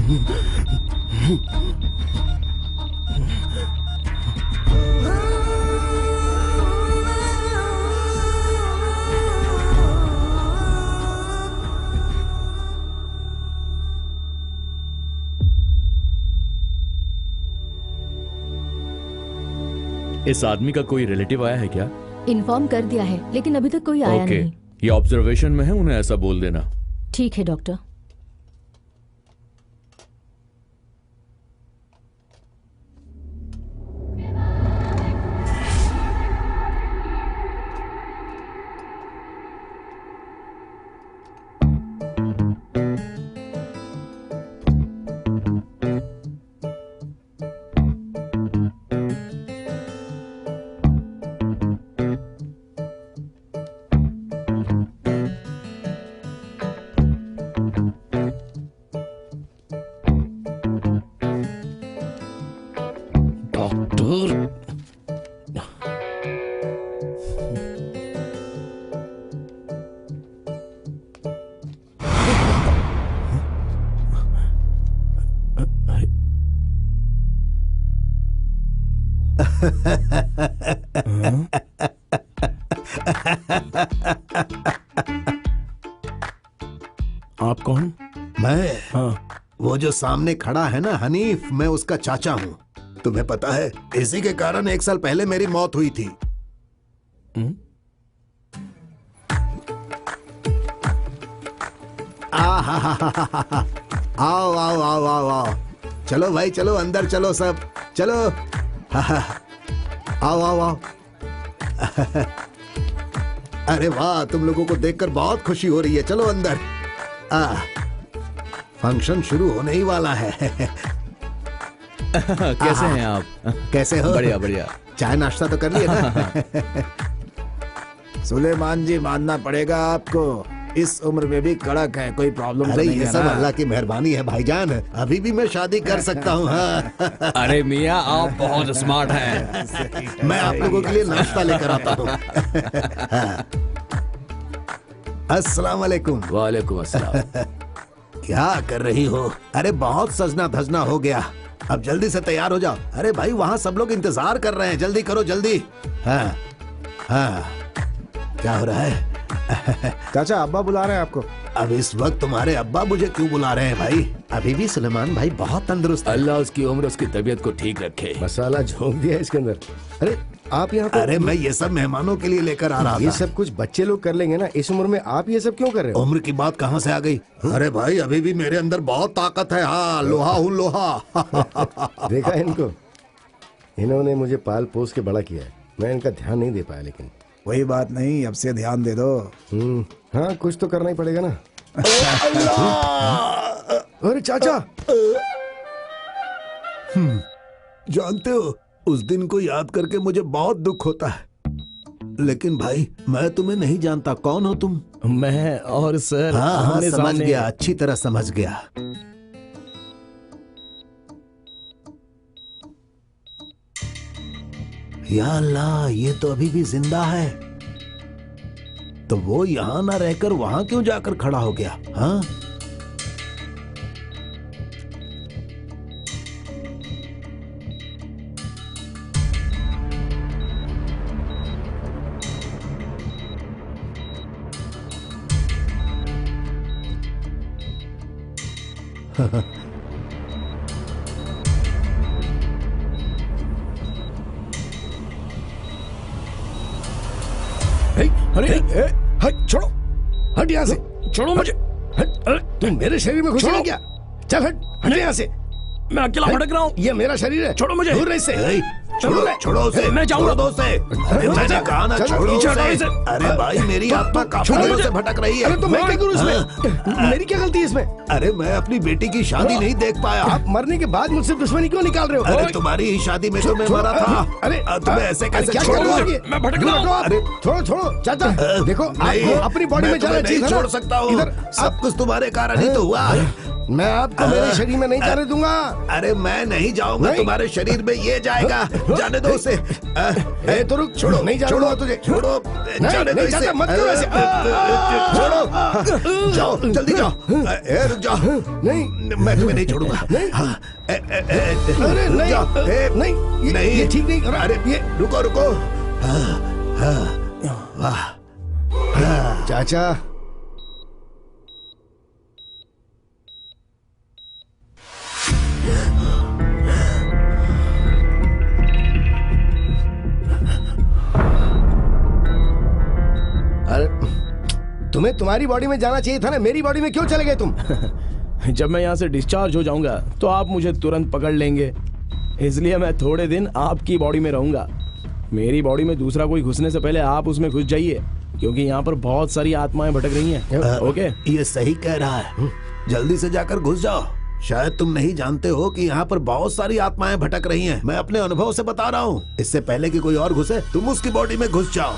इस आदमी का कोई रिलेटिव आया है क्या? इन्फॉर्म कर दिया है लेकिन अभी तक कोई आया ओके, नहीं। ये ऑब्जर्वेशन में है, उन्हें ऐसा बोल देना। ठीक है डॉक्टर। आप कौन? मैं? हाँ। वो जो सामने खड़ा है ना हनीफ, मैं उसका चाचा हूँ। तुम्हें पता है इसी के कारण 1 साल पहले मेरी मौत हुई थी। आओ आओ आओ आओ आओ, चलो भाई चलो, अंदर चलो सब, चलो। आओ आओ आओ। अरे वाह, तुम लोगों को देखकर बहुत खुशी हो रही है, चलो अंदर। फंक्शन शुरू होने ही वाला है। कैसे हैं आप? कैसे हो? बढ़िया बढ़िया। चाय नाश्ता तो कर लिया ना? सुलेमान जी, मानना पड़ेगा आपको, इस उम्र में भी कड़क है, कोई प्रॉब्लम अरे नहीं ये है सब ना? अल्लाह की मेहरबानी है भाईजान, अभी भी मैं शादी कर सकता हूँ। हाँ। अरे मियाँ, आप बहुत स्मार्ट हैं। मैं आप लोगों के लिए नाश्ता लेकर आता हूँ। अस्सलाम वालेकुम। वालेकुम अस्सलाम। क्या कर रही हो? अरे बहुत सजना धजना हो गया, अब जल्दी से तैयार हो जाओ। अरे भाई, वहाँ सब लोग इंतजार कर रहे हैं, जल्दी करो जल्दी। हाँ हाँ, क्या हो रहा है? चाचा, अब्बा बुला रहे हैं आपको। अब इस वक्त तुम्हारे अब्बा मुझे क्यों बुला रहे हैं भाई? अभी भी सुलेमान भाई बहुत तंदुरुस्त है। अल्लाह उसकी उम्र, उसकी तबीयत को ठीक रखे। मसाला झोंक दिया इसके अंदर। अरे आप यहाँ पर? अरे मैं ये सब मेहमानों के लिए लेकर आ रहा ये था। सब कुछ बच्चे लोग कर लेंगे ना, इस उम्र में आप ये सब क्यों कर रहे हो? उम्र की बात कहाँ से आ गई? अरे भाई, अभी भी मेरे अंदर बहुत ताकत है। हाँ, लोहा हूँ लोहा। देखा इनको, इन्होंने मुझे पाल पोस के बड़ा किया है, मैं इनका ध्यान नहीं दे पाया। लेकिन वही बात नहीं, अब से ध्यान दे दो। हाँ, कुछ तो करना ही पड़ेगा ना। अरे चाचा, जानते हो, उस दिन को याद करके मुझे बहुत दुख होता है। लेकिन भाई, मैं तुम्हें नहीं जानता, कौन हो तुम? मैं और सर हाँ हाँ, आमने समझ सामने- गया, अच्छी तरह समझ गया। या अल्लाह, ये तो अभी भी जिंदा है। तो वो यहाँ ना रहकर वहां क्यों जाकर खड़ा हो गया? हाँ, अरे हट, छोड़ो, हट यहाँ से, छोड़ो मुझे। हट। तुम मेरे शरीर में घुस छोड़ो। गया क्या? चल हट, हट यहाँ से। मैं अकेला भटक रहा हूँ। ये मेरा शरीर है, छोड़ो मुझे। दूर रह इससे। ए, छोड़ो छोड़ो उसे, मैं जाऊंगा। छोड़ दो उसे। अरे चाचा, मैंने कहा ना, चाचा, छोड़ो पीछे हटाओ उसे। इसे। अरे भाई, मेरी आत्मा काफी छोड़ो दिनों मुझे। से भटक रही है। अरे तो मैं क्या करूँ इसमें? मेरी क्या गलती है इसमें? अरे मैं अपनी बेटी की शादी नहीं देख पाया। आप मरने के बाद मुझसे दुश्मनी क्यों निकाल रहे हो? अरे तुम्हारी ही शादी में तो मैं मरा था। अरे तुम्हें ऐसे कैसे क्या छोड़ कर रहे हो दूं? ये? मैं भटक रहा हूँ। अरे छोड़ो छोड़ो चाचा, देखो नहीं, आपको अपनी बॉडी मैं में जाना तुम्हें चाहिए नहीं था ना। छोड़ सकता हूँ। इधर सब कुछ तुम्हारे कारण ही तो हुआ। मैं आपको मेरे शरीर में नहीं जाने दूंगा। अरे मैं नहीं जाऊंगा, नहीं। तुम्हारे शरीर में ये जाएगा। जाने दो उसे। ए, तो रुक, छोड़ो, नहीं जाने दूंगा तुझे। छोड़ो, जाने दो नहीं इसे। जाता, मत करो ऐसे। छोड़ो, जाओ, जल्दी जाओ। रुक जाओ। नहीं, मैं तुम्हें नहीं छोड़ूंगा। नहीं। हाँ, अरे रुक नहीं, जाओ। नहीं, नहीं, ये ठीक नहीं। अरे ये रुको रुको। वाह, चाचा, अरे तुम्हें तुम्हारी बॉडी में जाना चाहिए था ना, मेरी बॉडी में क्यों चले गए तुम? जब मैं यहाँ से डिस्चार्ज हो जाऊंगा तो आप मुझे तुरंत पकड़ लेंगे, इसलिए मैं थोड़े दिन आपकी बॉडी में रहूंगा। मेरी बॉडी में दूसरा कोई घुसने से पहले आप उसमें घुस जाइए, क्योंकि यहाँ पर बहुत सारी आत्माएं भटक रही हैं। ओके? ये सही कह रहा है। जल्दी से जाकर घुस जाओ। शायद तुम नहीं जानते हो कि यहाँ पर बहुत सारी आत्माएं भटक रही हैं। मैं अपने अनुभव से बता रहा हूँ। इससे पहले कि कोई और घुसे, तुम उसकी बॉडी में घुस जाओ।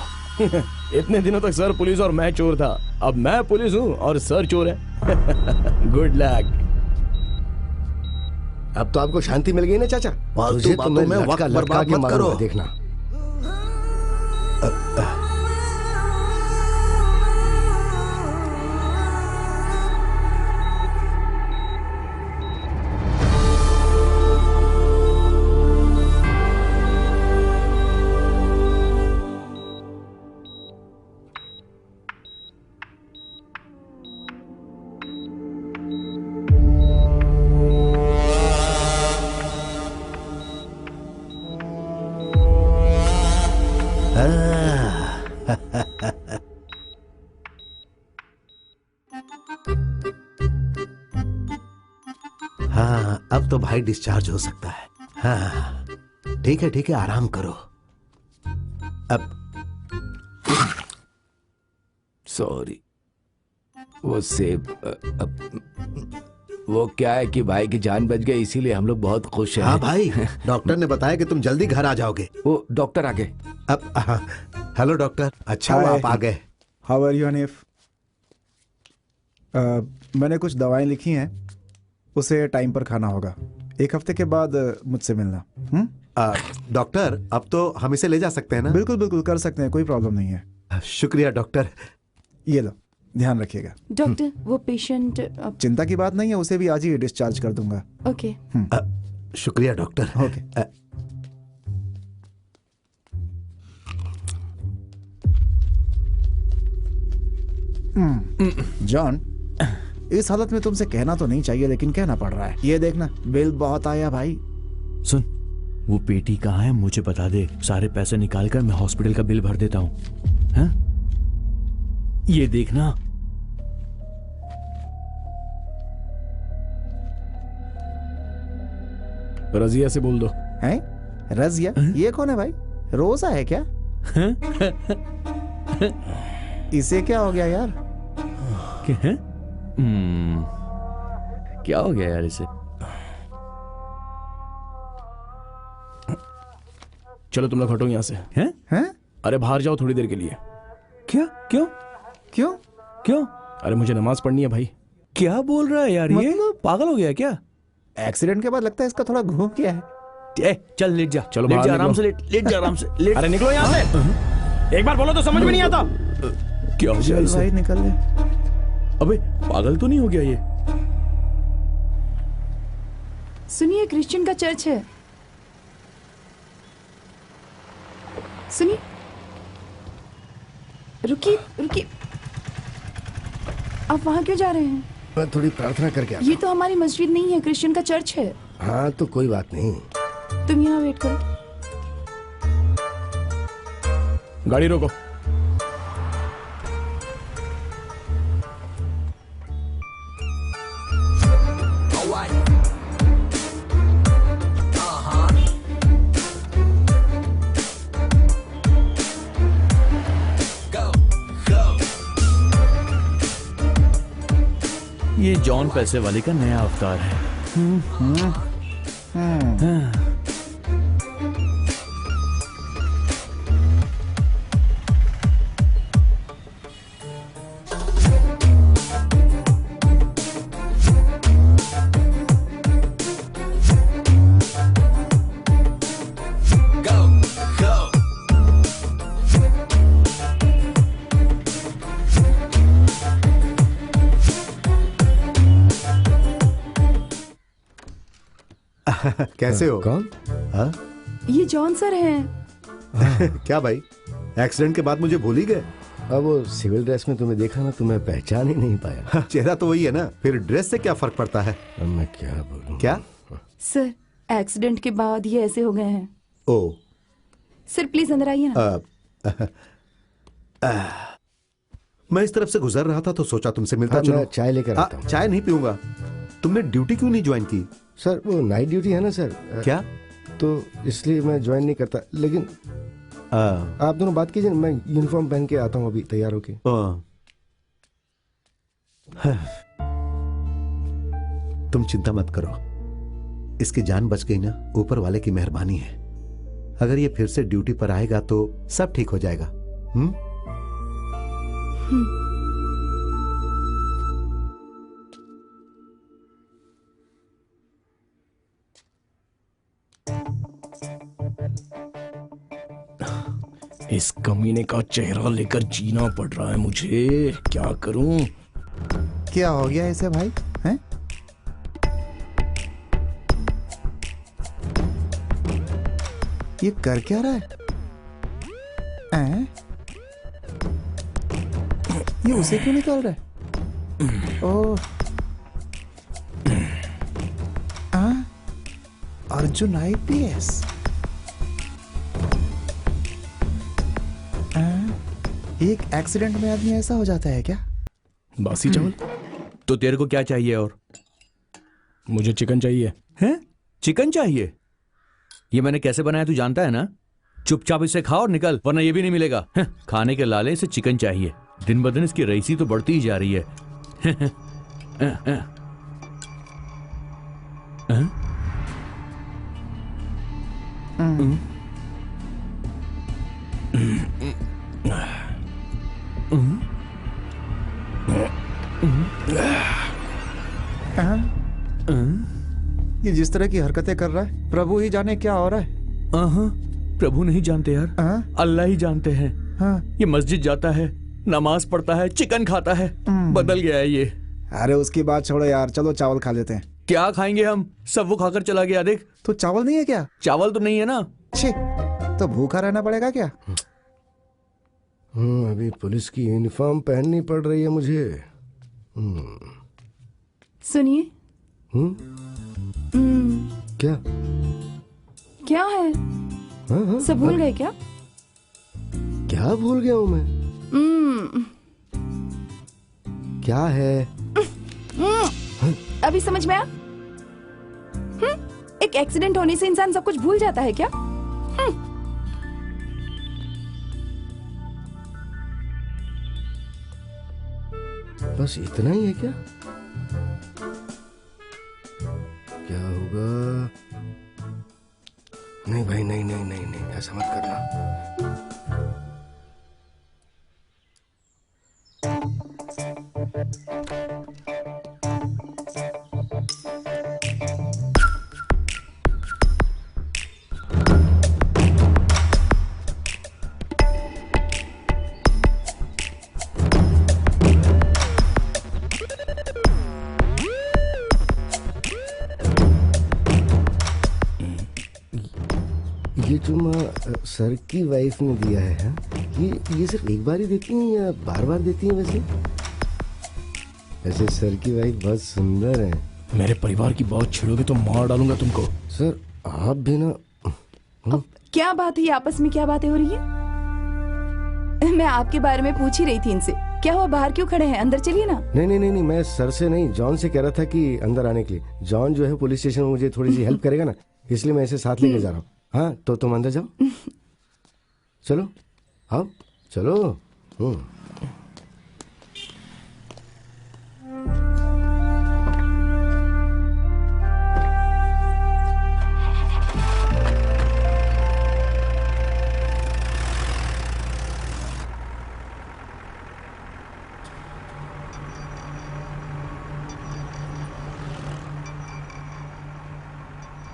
इतने दिनों तक सर पुलिस और मैं चोर था, अब मैं पुलिस हूँ और सर चोर है। Good luck. अब तो आपको शांति मिल गई ना चाचा? फालतू बातों में वक्त बर्बाद मत करो। देखना। हाँ, अब तो भाई डिस्चार्ज हो सकता है। हाँ, ठीक है, आराम करो। अब सॉरी, वो सेब वो क्या है कि भाई की जान बच गई, इसीलिए हम लोग बहुत खुश हैं। हाँ भाई, डॉक्टर ने बताया कि तुम जल्दी घर आ जाओगे। वो डॉक्टर आ गए। अब हेलो डॉक्टर, अच्छा हुआ आप आ गए। How are you Hanif? मैंने कुछ दवाएं लिखी हैं, उसे टाइम पर खाना होगा। 1 हफ्ते के बाद मुझसे मिलना। डॉक्टर, अब तो हम इसे ले जा सकते हैं ना? बिल्कुल बिल्कुल कर सकते हैं, कोई प्रॉब्लम नहीं है। शुक्रिया डॉक्टर। ये लो, ध्यान रखिएगा। डॉक्टर, वो पेशेंट चिंता की बात नहीं है, उसे भी आज ही डिस्चार्ज कर दूंगा। ओके। शुक्रिया डॉक्टर। ओके। जॉन, इस हालत में तुमसे कहना तो नहीं चाहिए, लेकिन कहना पड़ रहा है। ये देखना, बिल बहुत आया भाई। सुन, वो पेटी कहाँ है मुझे बता दे, सारे पैसे निकाल कर मैं हॉस्पिटल का बिल भर देता हूँ। हाँ? ये देखना। रजिया से बोल दो। हैं? रजिया? ये कौन है भाई? रोजा है क्या? इसे क्या हो गया यार? क्या हो गया यार इसे? चलो तुम लोग हटो यहाँ से। हैं? अरे बाहर जाओ थोड़ी देर के लिए। क्या? क्यों? क्यों? क्यों? अरे मुझे नमाज पढ़नी है भाई। क्या बोल रहा है यार, ये पागल हो गया क्या? एक्सीडेंट के बाद लगता है इसका थोड़ा घूम गया है। चल लेट जा, चलो लेट बाहर जा, आराम निकलो। से लेट जा, आराम से लेट। अरे निकलो यहाँ से। एक बार बोलो तो समझ में नहीं आता। क्या हो गया चल इसे? भाई निकल ले। अबे पागल तो नहीं हो गया ये? सुनिए, क्रिश्चियन का चर्च है। सुनिए, रुकिए रुकिए, आप वहां क्यों जा रहे हैं? मैं थोड़ी प्रार्थना करके आता ये तो हमारी मस्जिद नहीं है, क्रिश्चियन का चर्च है। हूं। हाँ तो कोई बात नहीं। तुम यहाँ वेट करो। गाड़ी रोको। ये जॉन पैसे वाले का नया अवतार है। कैसे हो? कौन? हाँ? ये जॉन सर हैं। क्या भाई, एक्सीडेंट के बाद मुझे भूल ही गए? अब वो सिविल ड्रेस में तुम्हें देखा ना, तुम्हें पहचान ही नहीं पाया। चेहरा तो वही है ना, फिर ड्रेस से क्या फर्क पड़ता है? अब मैं क्या बोलूं? क्या? सर एक्सीडेंट के बाद ये ऐसे हो गए हैं। ओ, सर प्लीज अंदर आइए ना। मैं इस तरफ से गुजर रहा था तो सोचा तुमसे मिलता हाँ, चलो। मैं चाय लेकर आता हूँ। चाय नहीं पीऊंगा। तुमने ड्यूटी क्यों नहीं ज्वाइन की? सर वो नाइट ड्यूटी है ना सर। क्या? तो इसलिए मैं ज्वाइन नहीं करता। लेकिन आप दोनों बात कीजिए, मैं यूनिफॉर्म पहन के आता हूँ अभी तैयार होके। तुम चिंता मत करो, इसकी जान बच गई ना, ऊपर वाले की मेहरबानी है। अगर ये फिर से ड्यूटी पर आएगा तो सब ठीक हो जाएगा। इस कमीने का चेहरा लेकर जीना पड़ रहा है मुझे, क्या करूं? क्या हो गया इसे भाई? हैं? ये कर क्या रहा है? हैं? ये उसे क्यों निकाल रहा है? ओह, अर्जुन IPS। एक एक्सीडेंट में आदमी ऐसा हो जाता है क्या? बासी चावल? तो तेरे को क्या चाहिए? और मुझे चिकन चाहिए। हैं? चिकन चाहिए? ये मैंने कैसे बनाया तू जानता है ना? चुपचाप इसे खा और निकल, वरना ये भी नहीं मिलेगा। खाने के लाले इसे चिकन चाहिए। दिन ब दिन इसकी रईसी तो बढ़ती ही जा रही है। ये जिस तरह की हरकतें कर रहा है, प्रभु ही जाने क्या हो रहा है। प्रभु नहीं जानते यार, अल्लाह ही जानते हैं। ये मस्जिद जाता है, नमाज पढ़ता है, चिकन खाता है, बदल गया है ये। अरे उसकी बात छोड़ो यार, चलो चावल खा लेते हैं। क्या खाएंगे हम? सब वो खाकर चला गया। देख तो चावल नहीं है क्या? चावल तो नहीं है ना। छी, तो भूखा रहना पड़ेगा क्या? अभी पुलिस की यूनिफॉर्म पहननी पड़ रही है मुझे। सुनिए। क्या? क्या है? सब भूल गए क्या? क्या भूल गया हूं मैं? क्या है? अभी समझ में आया? एक एक्सीडेंट होने से इंसान सब कुछ भूल जाता है क्या? बस इतना ही है क्या? क्या होगा? नहीं भाई, नहीं नहीं नहीं नहीं, ऐसा मत करना। ये तुम सर की वाइफ ने दिया है, ये सिर्फ एक बार ही देती हैं या बार बार देती हैं? वैसे सर की वाइफ बहुत सुंदर है। मेरे परिवार की बात छेड़ोगे तो मार डालूंगा तुमको। सर आप भी ना। क्या बात है? ये आपस में क्या बातें हो रही है? मैं आपके बारे में पूछ ही रही थी इनसे। क्या हुआ, बाहर क्यों खड़े हैं? अंदर चलिए ना। नहीं नहीं नहीं नहीं, मैं सर से नहीं, जॉन से कह रहा था कि अंदर आने के लिए। जॉन जो है पुलिस स्टेशन में मुझे थोड़ी सी हेल्प करेगा ना, इसलिए मैं इसे साथ लेके जा रहा हूँ। हाँ तो तुम अंदर जाओ। चलो आओ, चलो।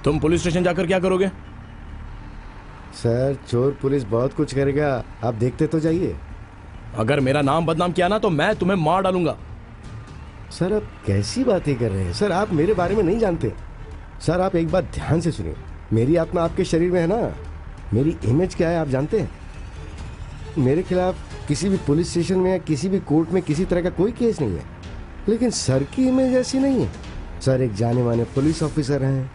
तुम पुलिस स्टेशन जाकर क्या करोगे? सर चोर पुलिस बहुत कुछ करेगा, आप देखते तो जाइए। अगर मेरा नाम बदनाम किया ना तो मैं तुम्हें मार डालूंगा। सर आप कैसी बातें कर रहे हैं? सर आप मेरे बारे में नहीं जानते। सर आप एक बात ध्यान से सुनिए, मेरी आत्मा आपके शरीर में है ना। मेरी इमेज क्या है आप जानते हैं? मेरे खिलाफ किसी भी पुलिस स्टेशन में या किसी भी कोर्ट में किसी तरह का कोई केस नहीं है, लेकिन सर की इमेज ऐसी नहीं है। सर एक जाने माने पुलिस ऑफिसर हैं,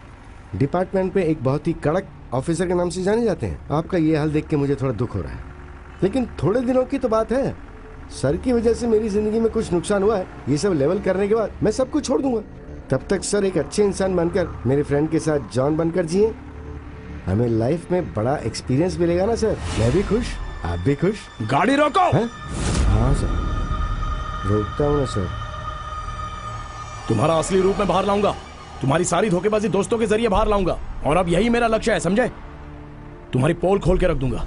डिपार्टमेंट में एक बहुत ही कड़क ऑफिसर के नाम से जाने जाते हैं। आपका ये हाल देख के मुझे थोड़ा दुख हो रहा है, लेकिन थोड़े दिनों की तो बात है। सर की वजह से मेरी जिंदगी में कुछ नुकसान हुआ है, ये सब लेवल करने के बाद मैं सब कुछ छोड़ दूंगा। तब तक सर एक अच्छे इंसान बनकर मेरे फ्रेंड के साथ जॉन बनकर जिए। हमें लाइफ में बड़ा एक्सपीरियंस मिलेगा ना सर। मैं भी खुश, आप भी खुश। गाड़ी रोको। हाँ सर, रोकता हूँ ना सर। तुम्हारा असली रूप में बाहर लाऊंगा, तुम्हारी सारी धोखेबाजी दोस्तों के जरिए बाहर लाऊंगा, और अब यही मेरा लक्ष्य है, समझे? तुम्हारी पोल खोल के रख दूंगा।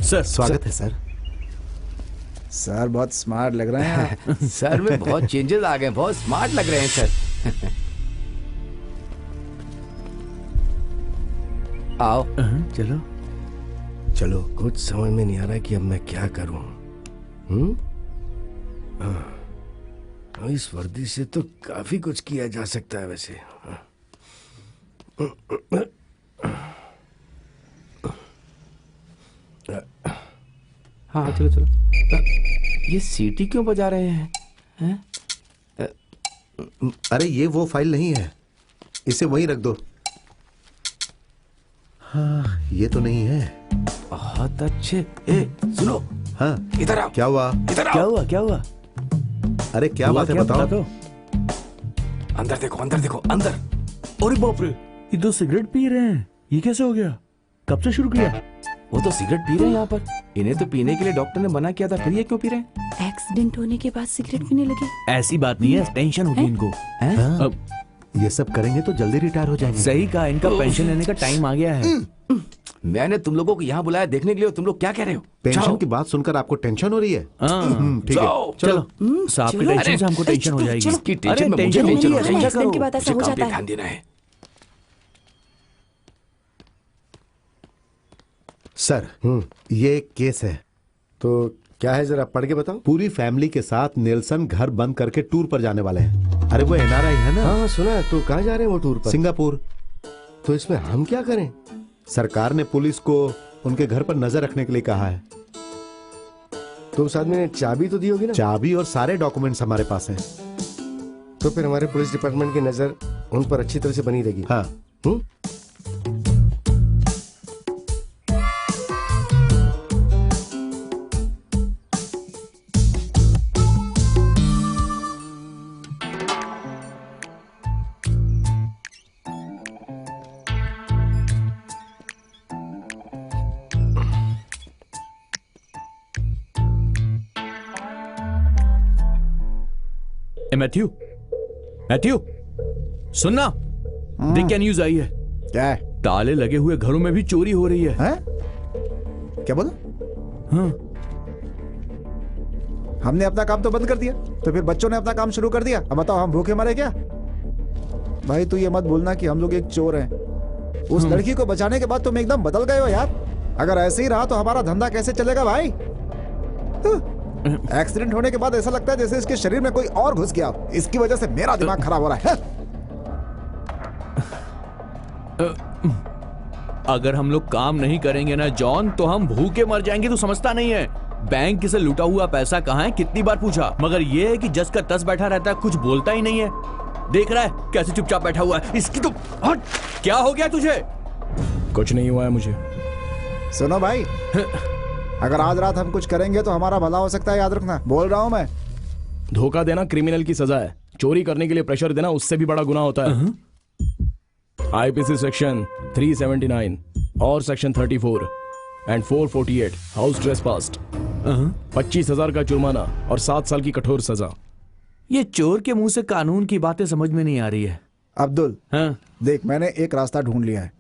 सर स्वागत है सर। सर बहुत स्मार्ट लग रहे हैं। सर में बहुत चेंजेस आ गए, बहुत स्मार्ट लग रहे हैं सर। आओ चलो चलो। कुछ समझ में नहीं आ रहा कि अब मैं क्या करूं। इस वर्दी से तो काफी कुछ किया जा सकता है वैसे। हाँ चलो चलो। ये सीटी क्यों बजा रहे हैं? अरे ये वो फाइल नहीं है, इसे वहीं रख दो। हाँ ये तो नहीं है। बहुत अच्छे। सुनो। हाँ इधर आओ। क्या हुआ? इधर आओ। क्या हुआ? अरे क्या बात है बताओ। अंदर देखो, अंदर देखो, अंदर। अरे बाप रे, ये दो सिगरेट पी रहे हैं। ये कैसे हो गया? कब से शुरू किया? वो तो सिगरेट पी रहे हैं यहाँ पर। इन्हें तो पीने के लिए डॉक्टर ने मना किया था, फिर ये क्यों पी रहे हैं? एक्सीडेंट होने के बाद सिगरेट पीने लगे? ऐसी बात नहीं है, टेंशन होगी इनको। हाँ, अब ये सब करेंगे तो जल्दी रिटायर हो जाएंगे। सही कहा, इनका पेंशन लेने का टाइम आ गया है। मैंने तुम लोगों को यहाँ बुलाया देखने के लिए, तुम लोग क्या कह रहे हो? पेंशन की बात सुनकर आपको टेंशन हो रही है? ठीक है चलो। साहब की टेंशन से हमको टेंशन हो जाएगी। इसकी टेंशन में मुझे टेंशन हो जाएगी। एक्सीडेंट के बाद ऐसा हो मुझे काम जाता पे है। ध्यान देना है। सर ये एक केस है। तो क्या है जरा पढ़ के बताओ। पूरी फैमिली के साथ नेल्सन घर बंद करके टूर पर जाने वाले हैं। अरे वो एनआरआई है ना? हाँ सुना है। तो कहाँ जा रहे हैं वो टूर पर? सिंगापुर। तो इसमें हम क्या करें? सरकार ने पुलिस को उनके घर पर नजर रखने के लिए कहा है। तो उस आदमी ने चाबी तो दी होगी ना? चाबी और सारे डॉक्यूमेंट्स हमारे पास हैं। तो फिर हमारे पुलिस डिपार्टमेंट की नजर उन पर अच्छी तरह से बनी रहेगी। हाँ। मैथ्यू, मैथ्यू सुनना, देख क्या न्यूज आई है। क्या है? ताले लगे हुए घरों में भी चोरी हो रही है। क्या बोला? हाँ। हमने अपना काम तो बंद कर दिया, तो फिर बच्चों ने अपना काम शुरू कर दिया। अब बताओ हम भूखे मरे क्या? भाई तू ये मत बोलना कि हम लोग एक चोर हैं। उस लड़की को बचाने के बाद तुम एकदम बदल गए हो यार। अगर ऐसे ही रहा तो हमारा धंधा कैसे चलेगा भाई? एक्सीडेंट होने के बाद ऐसा लगता है जैसे इसके शरीर में कोई और घुस गया। इसकी वजह से मेरा दिमाग खराब हो रहा है। अगर हम लोग काम नहीं करेंगे ना जॉन, तो हम भूखे मर जाएंगे। तू समझता नहीं है? बैंक से लूटा हुआ पैसा कहाँ है कितनी बार पूछा, मगर ये है कि जस का तस बैठा रहता है, कुछ बोलता ही नहीं है। देख रहा है कैसे चुपचाप बैठा हुआ है। इसकी तो हट। क्या हो गया तुझे? कुछ नहीं हुआ है मुझे। सुनो भाई, अगर आज रात हम कुछ करेंगे तो हमारा भला हो सकता है, याद रखना। बोल रहा हूं मैं। धोखा देना क्रिमिनल की सजा है, चोरी करने के लिए प्रेशर देना उससे भी बड़ा गुनाह होता है। आईपीसी सेक्शन 379 और सेक्शन 34 एंड 448 हाउस ट्रेसपास्ट, 25,000 का जुर्माना और 7 साल की कठोर सजा। ये चोर के मुंह से कानून की बातें समझ में नहीं आ रही है। अब्दुल, हाँ? देख मैंने एक रास्ता ढूंढ लिया है।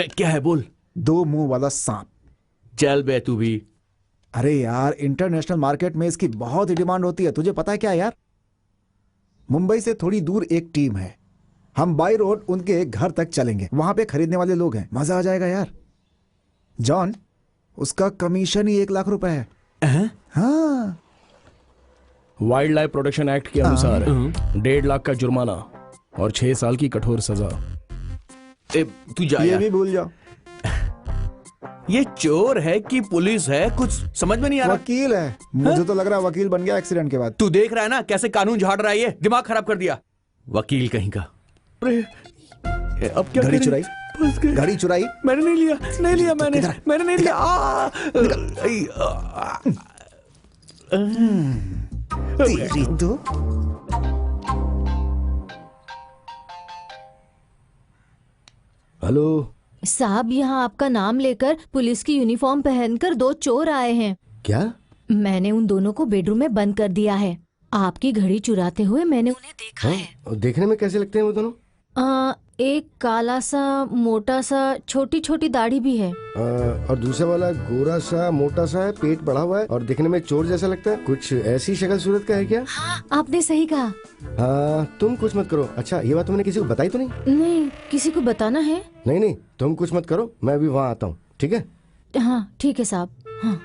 क्या है बोल। 2 मुंह वाला सांप। चल बे तू भी। अरे यार, इंटरनेशनल मार्केट में इसकी बहुत ही डिमांड होती है। तुझे पता है क्या यार, मुंबई से थोड़ी दूर एक टीम है। हम बाई रोड उनके घर तक चलेंगे, वहां पे खरीदने वाले लोग हैं। मजा आ जाएगा यार। जॉन, उसका कमीशन ही 1 लाख रुपए है। हाँ, वाइल्ड लाइफ प्रोटेक्शन एक्ट के अनुसार 1.5 लाख का जुर्माना और 6 साल की कठोर सजा। तू जा ये यार। भी भूल जाओ। ये चोर है कि पुलिस है, कुछ समझ में नहीं आ रहा। वकील है। मुझे तो लग रहा है वकील बन गया एक्सीडेंट के बाद। तू देख रहा है ना कैसे कानून झाड़ रहा है, ये दिमाग खराब कर दिया वकील कहीं का। अरे अब क्या घड़ी करें? चुराई, फंस गए। घड़ी चुराई। मैंने नहीं लिया, नहीं लिया मैंने नहीं लिया। तेरी तो। हेलो साहब, यहाँ आपका नाम लेकर पुलिस की यूनिफॉर्म पहनकर 2 चोर आए हैं। क्या? मैंने उन दोनों को बेडरूम में बंद कर दिया है। आपकी घड़ी चुराते हुए मैंने उन्हें देखा है। और देखने में कैसे लगते हैं वो दोनों? एक काला सा, मोटा सा, छोटी छोटी दाढ़ी भी है। और दूसरा वाला गोरा सा, मोटा सा है, पेट बढ़ा हुआ है और दिखने में चोर जैसा लगता है। कुछ ऐसी शक्ल सूरत का है क्या? हाँ, आपने सही कहा। तुम कुछ मत करो। अच्छा, ये बात तुमने किसी को बताई तो नहीं? नहीं, किसी को बताना है? नहीं नहीं, तुम कुछ मत करो, मैं अभी वहाँ आता हूँ। ठीक है? हाँ ठीक है साहब। हाँ।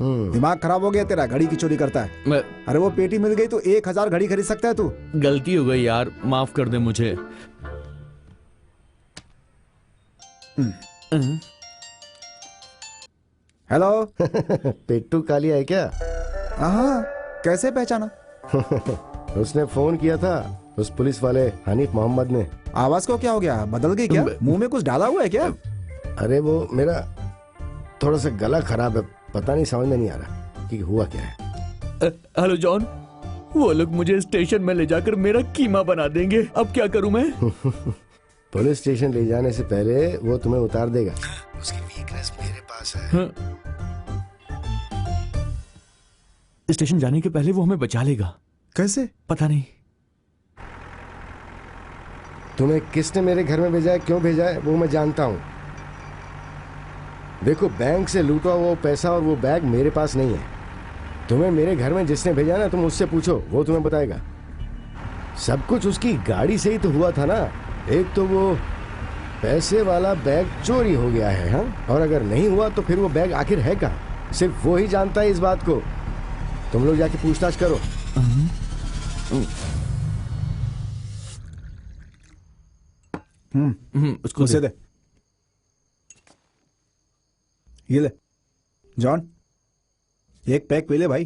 दिमाग खराब हो गया तेरा, घड़ी की चोरी करता है। अरे वो पेटी मिल गई तो 1000 घड़ी खरीद सकता है तू। गलती हो गई यार, माफ कर दे मुझे। हेलो। पेट्टू कालिया है क्या? हाँ, कैसे पहचाना? उसने फोन किया था, उस पुलिस वाले हनीफ मोहम्मद ने। आवाज को क्या हो गया, बदल गई क्या? मुंह में कुछ डाला हुआ है क्या? अरे वो मेरा थोड़ा सा गला खराब है, पता नहीं, समझ में नहीं आ रहा कि हुआ क्या है। हेलो जॉन, वो लोग मुझे स्टेशन में ले जाकर मेरा कीमा बना देंगे। अब क्या करूं मैं? पुलिस स्टेशन ले जाने से पहले वो तुम्हें उतार देगा। उसकी वीकनेस मेरे पास है। स्टेशन जाने के पहले वो हमें बचा लेगा। कैसे? पता नहीं। तुम्हें किसने मेरे घर में भेजा है, क्यों भेजा है, वो मैं जानता हूँ। देखो, बैंक से लूटा वो पैसा और वो बैग मेरे पास नहीं है। तुम्हें मेरे घर में जिसने भेजा ना, तुम उससे पूछो, वो तुम्हें बताएगा। सब कुछ उसकी गाड़ी से ही तो हुआ था ना। एक तो वो पैसे वाला बैग चोरी हो गया है, हाँ? और अगर नहीं हुआ तो फिर वो बैग आखिर है कहाँ? सिर्फ वो ही जानता है इस बात को। तुम लोग जाके पूछताछ करो। उसको उसे दे। ये ले जॉन, एक पैक पी ले भाई,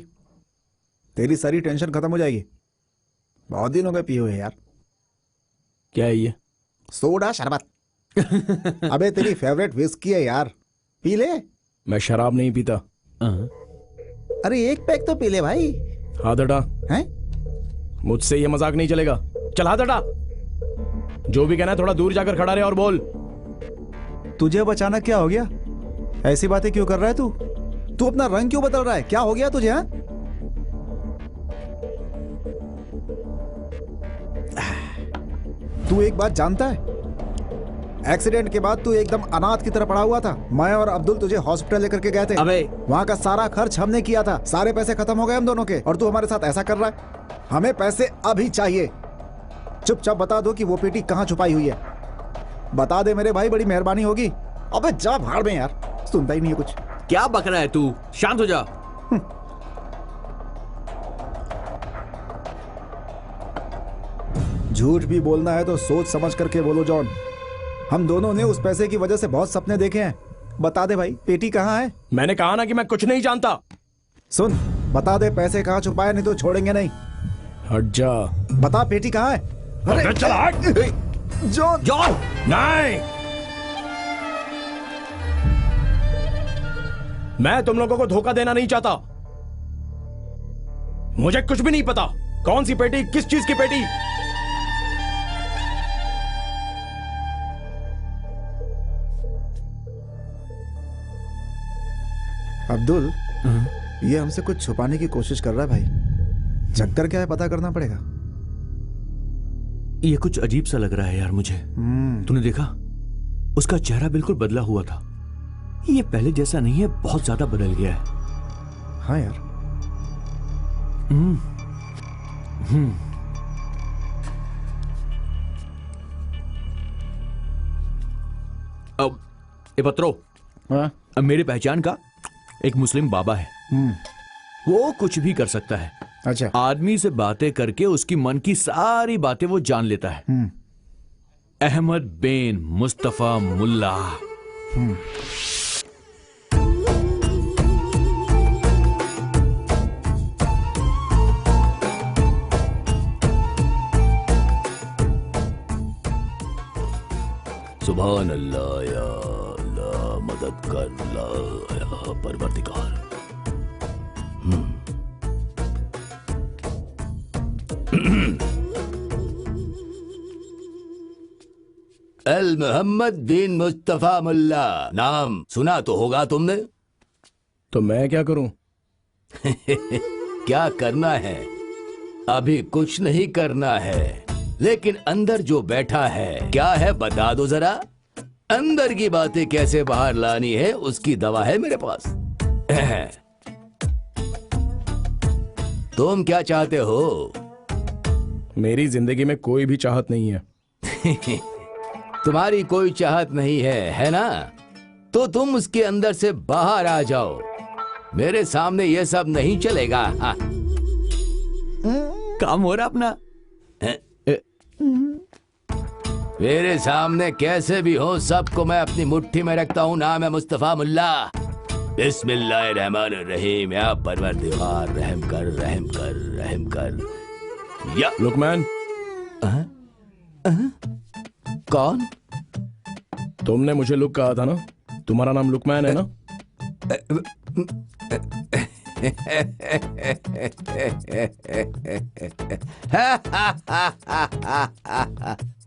तेरी सारी टेंशन खत्म हो जाएगी। बहुत दिन हो गए पिए हुए यार। क्या है ये? सोडा शरबत। अबे तेरी फेवरेट विस्की है यार, पी ले। मैं शराब नहीं पीता। अरे एक पैक तो पी ले भाई। हाथ हटा। हैं? मुझसे ये मजाक नहीं चलेगा। चल हाथ हटा। जो भी कहना है थोड़ा दूर जाकर खड़ा रहे और बोल। तुझे अब अचानक क्या हो गया? ऐसी बातें क्यों कर रहा है तू? तू अपना रंग क्यों बदल रहा है? क्या हो गया तुझे? हाँ? तू एक बात जानता है, एक्सीडेंट के बाद तू एकदम अनाथ की तरह पड़ा हुआ था। मैं और अब्दुल तुझे हॉस्पिटल लेकर के गए थे। अबे वहां का सारा खर्च हमने किया था। सारे पैसे खत्म हो गए हम दोनों के, और तू हमारे साथ ऐसा कर रहा है। हमें पैसे अभी चाहिए। चुपचाप बता दो कि वो पेटी कहाँ छुपाई हुई है। बता दे मेरे भाई, बड़ी मेहरबानी होगी। अबे जा भाड़ में यार, सुनता ही नहीं है कुछ। क्या बक रहा है तू? शांत हो जा। झूठ भी बोलना है तो सोच समझ करके बोलो जॉन। हम दोनों ने उस पैसे की वजह से बहुत सपने देखे हैं। बता दे भाई, पेटी कहाँ है? मैंने कहा ना कि मैं कुछ नहीं जानता। सुन, बता दे पैसे कहाँ छुपाए, नहीं तो छोड़ेंगे नहीं। हट जा। बता पेटी कहाँ है? अरे चल हट। जॉन, जॉन नहीं, मैं तुम लोगों को धोखा देना नहीं चाहता। मुझे कुछ भी नहीं पता कौन सी पेटी, किस चीज की पेटी। अब्दुल, ये हमसे कुछ छुपाने की कोशिश कर रहा है भाई। चक्कर क्या है पता करना पड़ेगा। ये कुछ अजीब सा लग रहा है यार मुझे। तूने देखा, उसका चेहरा बिल्कुल बदला हुआ था। ये पहले जैसा नहीं है, बहुत ज्यादा बदल गया है। हाँ यार। अब ये पत्रो, अब मेरी पहचान का एक मुस्लिम बाबा है। वो कुछ भी कर सकता है। अच्छा। आदमी से बातें करके उसकी मन की सारी बातें वो जान लेता है। अहमद बिन मुस्तफा मुल्ला। सुभान अल्लाह या अल्लाह, मदद कर अल्लाह या परवरदिगार। अल मोहम्मद बिन मुस्तफा मुल्ला, नाम सुना तो होगा तुमने। तो मैं क्या करूं? क्या करना है? अभी कुछ नहीं करना है, लेकिन अंदर जो बैठा है क्या है बता दो जरा। अंदर की बातें कैसे बाहर लानी है उसकी दवा है मेरे पास। तुम क्या चाहते हो? मेरी जिंदगी में कोई भी चाहत नहीं है। तुम्हारी कोई चाहत नहीं है ना? तो तुम उसके अंदर से बाहर आ जाओ। मेरे सामने ये सब नहीं चलेगा। काम हो रहा अपना। मेरे सामने कैसे भी हो, सबको मैं अपनी मुट्ठी में रखता हूँ। नाम है मुस्तफा मुल्ला। बिस्मिल्लाहिर्रहमानिर्रहीम। या परवरदिगार, रहम कर, रहम कर, रहम कर। या लुकमान। कौन? तुमने मुझे लुक कहा था ना? तुम्हारा नाम लुकमान है ना?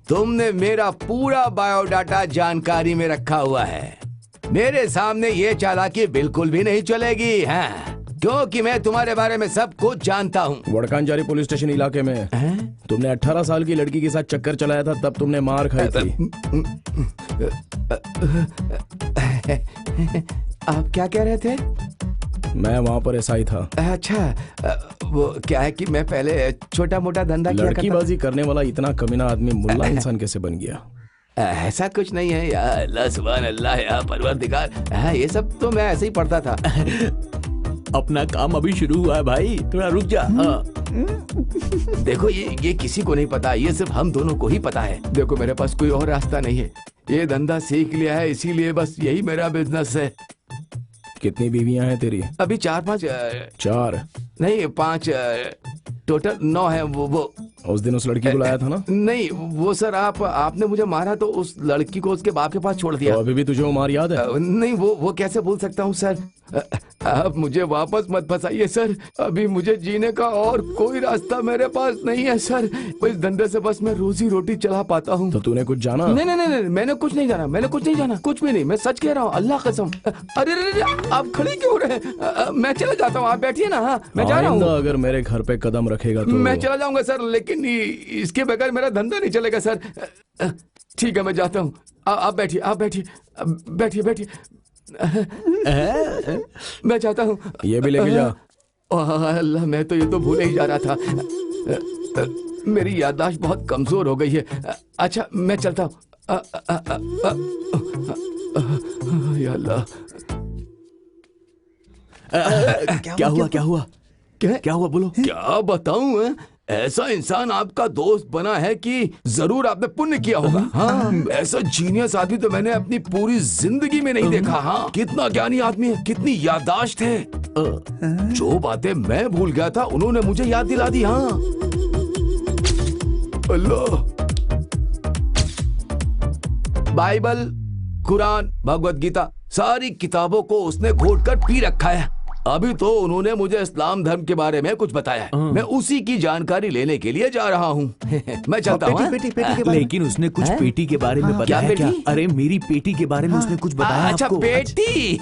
तुमने मेरा पूरा बायोडाटा जानकारी में रखा हुआ है। मेरे सामने ये चालाकी बिल्कुल भी नहीं चलेगी। हाँ, क्योंकि मैं तुम्हारे बारे में सब कुछ जानता हूँ। वड़कांजारी पुलिस स्टेशन इलाके में तुमने 18 साल की लड़की के साथ चक्कर चलाया था, तब तुमने मार खाई थी। आप क्या कह रहे थे? मैं वहाँ पर एसआई था। अच्छा, वो क्या है कि मैं पहले छोटा मोटा धंधा किया करता। लड़कीबाजी करने वाला इतना कमीना आदमी मुल्ला इंसान कैसे बन गया? ऐसा कुछ नहीं है या अल्लाह, सुभान अल्लाह या परवरदिगार। हाँ, ये सब तो मैं ऐसे ही पढ़ता था। अपना काम अभी शुरू हुआ है भाई, थोड़ा रुक जा। देखो, ये किसी को नहीं पता, ये सिर्फ हम दोनों को ही पता है। देखो, मेरे पास कोई और रास्ता नहीं है। ये धंधा सीख लिया है, इसीलिए बस यही मेरा बिजनेस है। कितनी बीवियां हैं तेरी? अभी 4-5 4 नहीं 5 टोटल 9 है। वो उस दिन उस लड़की को लाया था ना? नहीं, वो सर आपने मुझे मारा तो उस लड़की को उसके बाप के पास छोड़ दिया। तो अभी भी तुझे वो मार याद है? नहीं, वो कैसे भूल सकता हूँ सर। आप मुझे वापस मत फंसाइए सर। अभी मुझे जीने का और कोई रास्ता मेरे पास नहीं है सर। इस धंधे से बस मैं रोजी रोटी चला पाता हूँ। तो तूने कुछ जाना? नहीं नहीं नहीं, मैंने कुछ नहीं जाना। मैंने कुछ नहीं जाना, कुछ भी नहीं। मैं सच कह रहा हूँ, अल्लाह कसम। अरे आप खड़े क्यों रहे? मैं चला जाता हूँ, आप बैठिए ना। हाँ, मैं जा रहा हूँ। अगर मेरे घर पे कदम रखेगा तो मैं चला जाऊंगा सर, लेकिन इसके बगैर मेरा धंधा नहीं चलेगा सर। ठीक है, मैं जाता हूँ। आप बैठिए, आप बैठिए, बैठिए बैठिए। मैं चाहता हूँ। ये भी लेके जा। अल्लाह, मैं तो ये तो भूले ही जा रहा था। मेरी याददाश्त बहुत कमजोर हो गई है। अच्छा, मैं चलता हूँ। या अल्लाह। क्या हुआ? क्या हुआ? क्या हुआ बोलो? क्या बताऊं? ऐसा इंसान आपका दोस्त बना है कि जरूर आपने पुण्य किया होगा। हाँ, ऐसा जीनियस आदमी तो मैंने अपनी पूरी जिंदगी में नहीं देखा। हाँ, कितना ज्ञानी आदमी है, कितनी याददाश्त है। जो बातें मैं भूल गया था उन्होंने मुझे याद दिला दी। हाँ, अल्लाह। बाइबल, कुरान, भगवत गीता, सारी किताबों को उसने घोट कर पी रखा है। अभी तो उन्होंने मुझे इस्लाम धर्म के बारे में कुछ बताया है। मैं उसी की जानकारी लेने के लिए जा रहा हूँ। मैं चलता हूँ। लेकिन उसने कुछ पेटी के बारे में बताया क्या? अरे मेरी पेटी के बारे में उसने कुछ बताया? अच्छा, आपको? पेटी।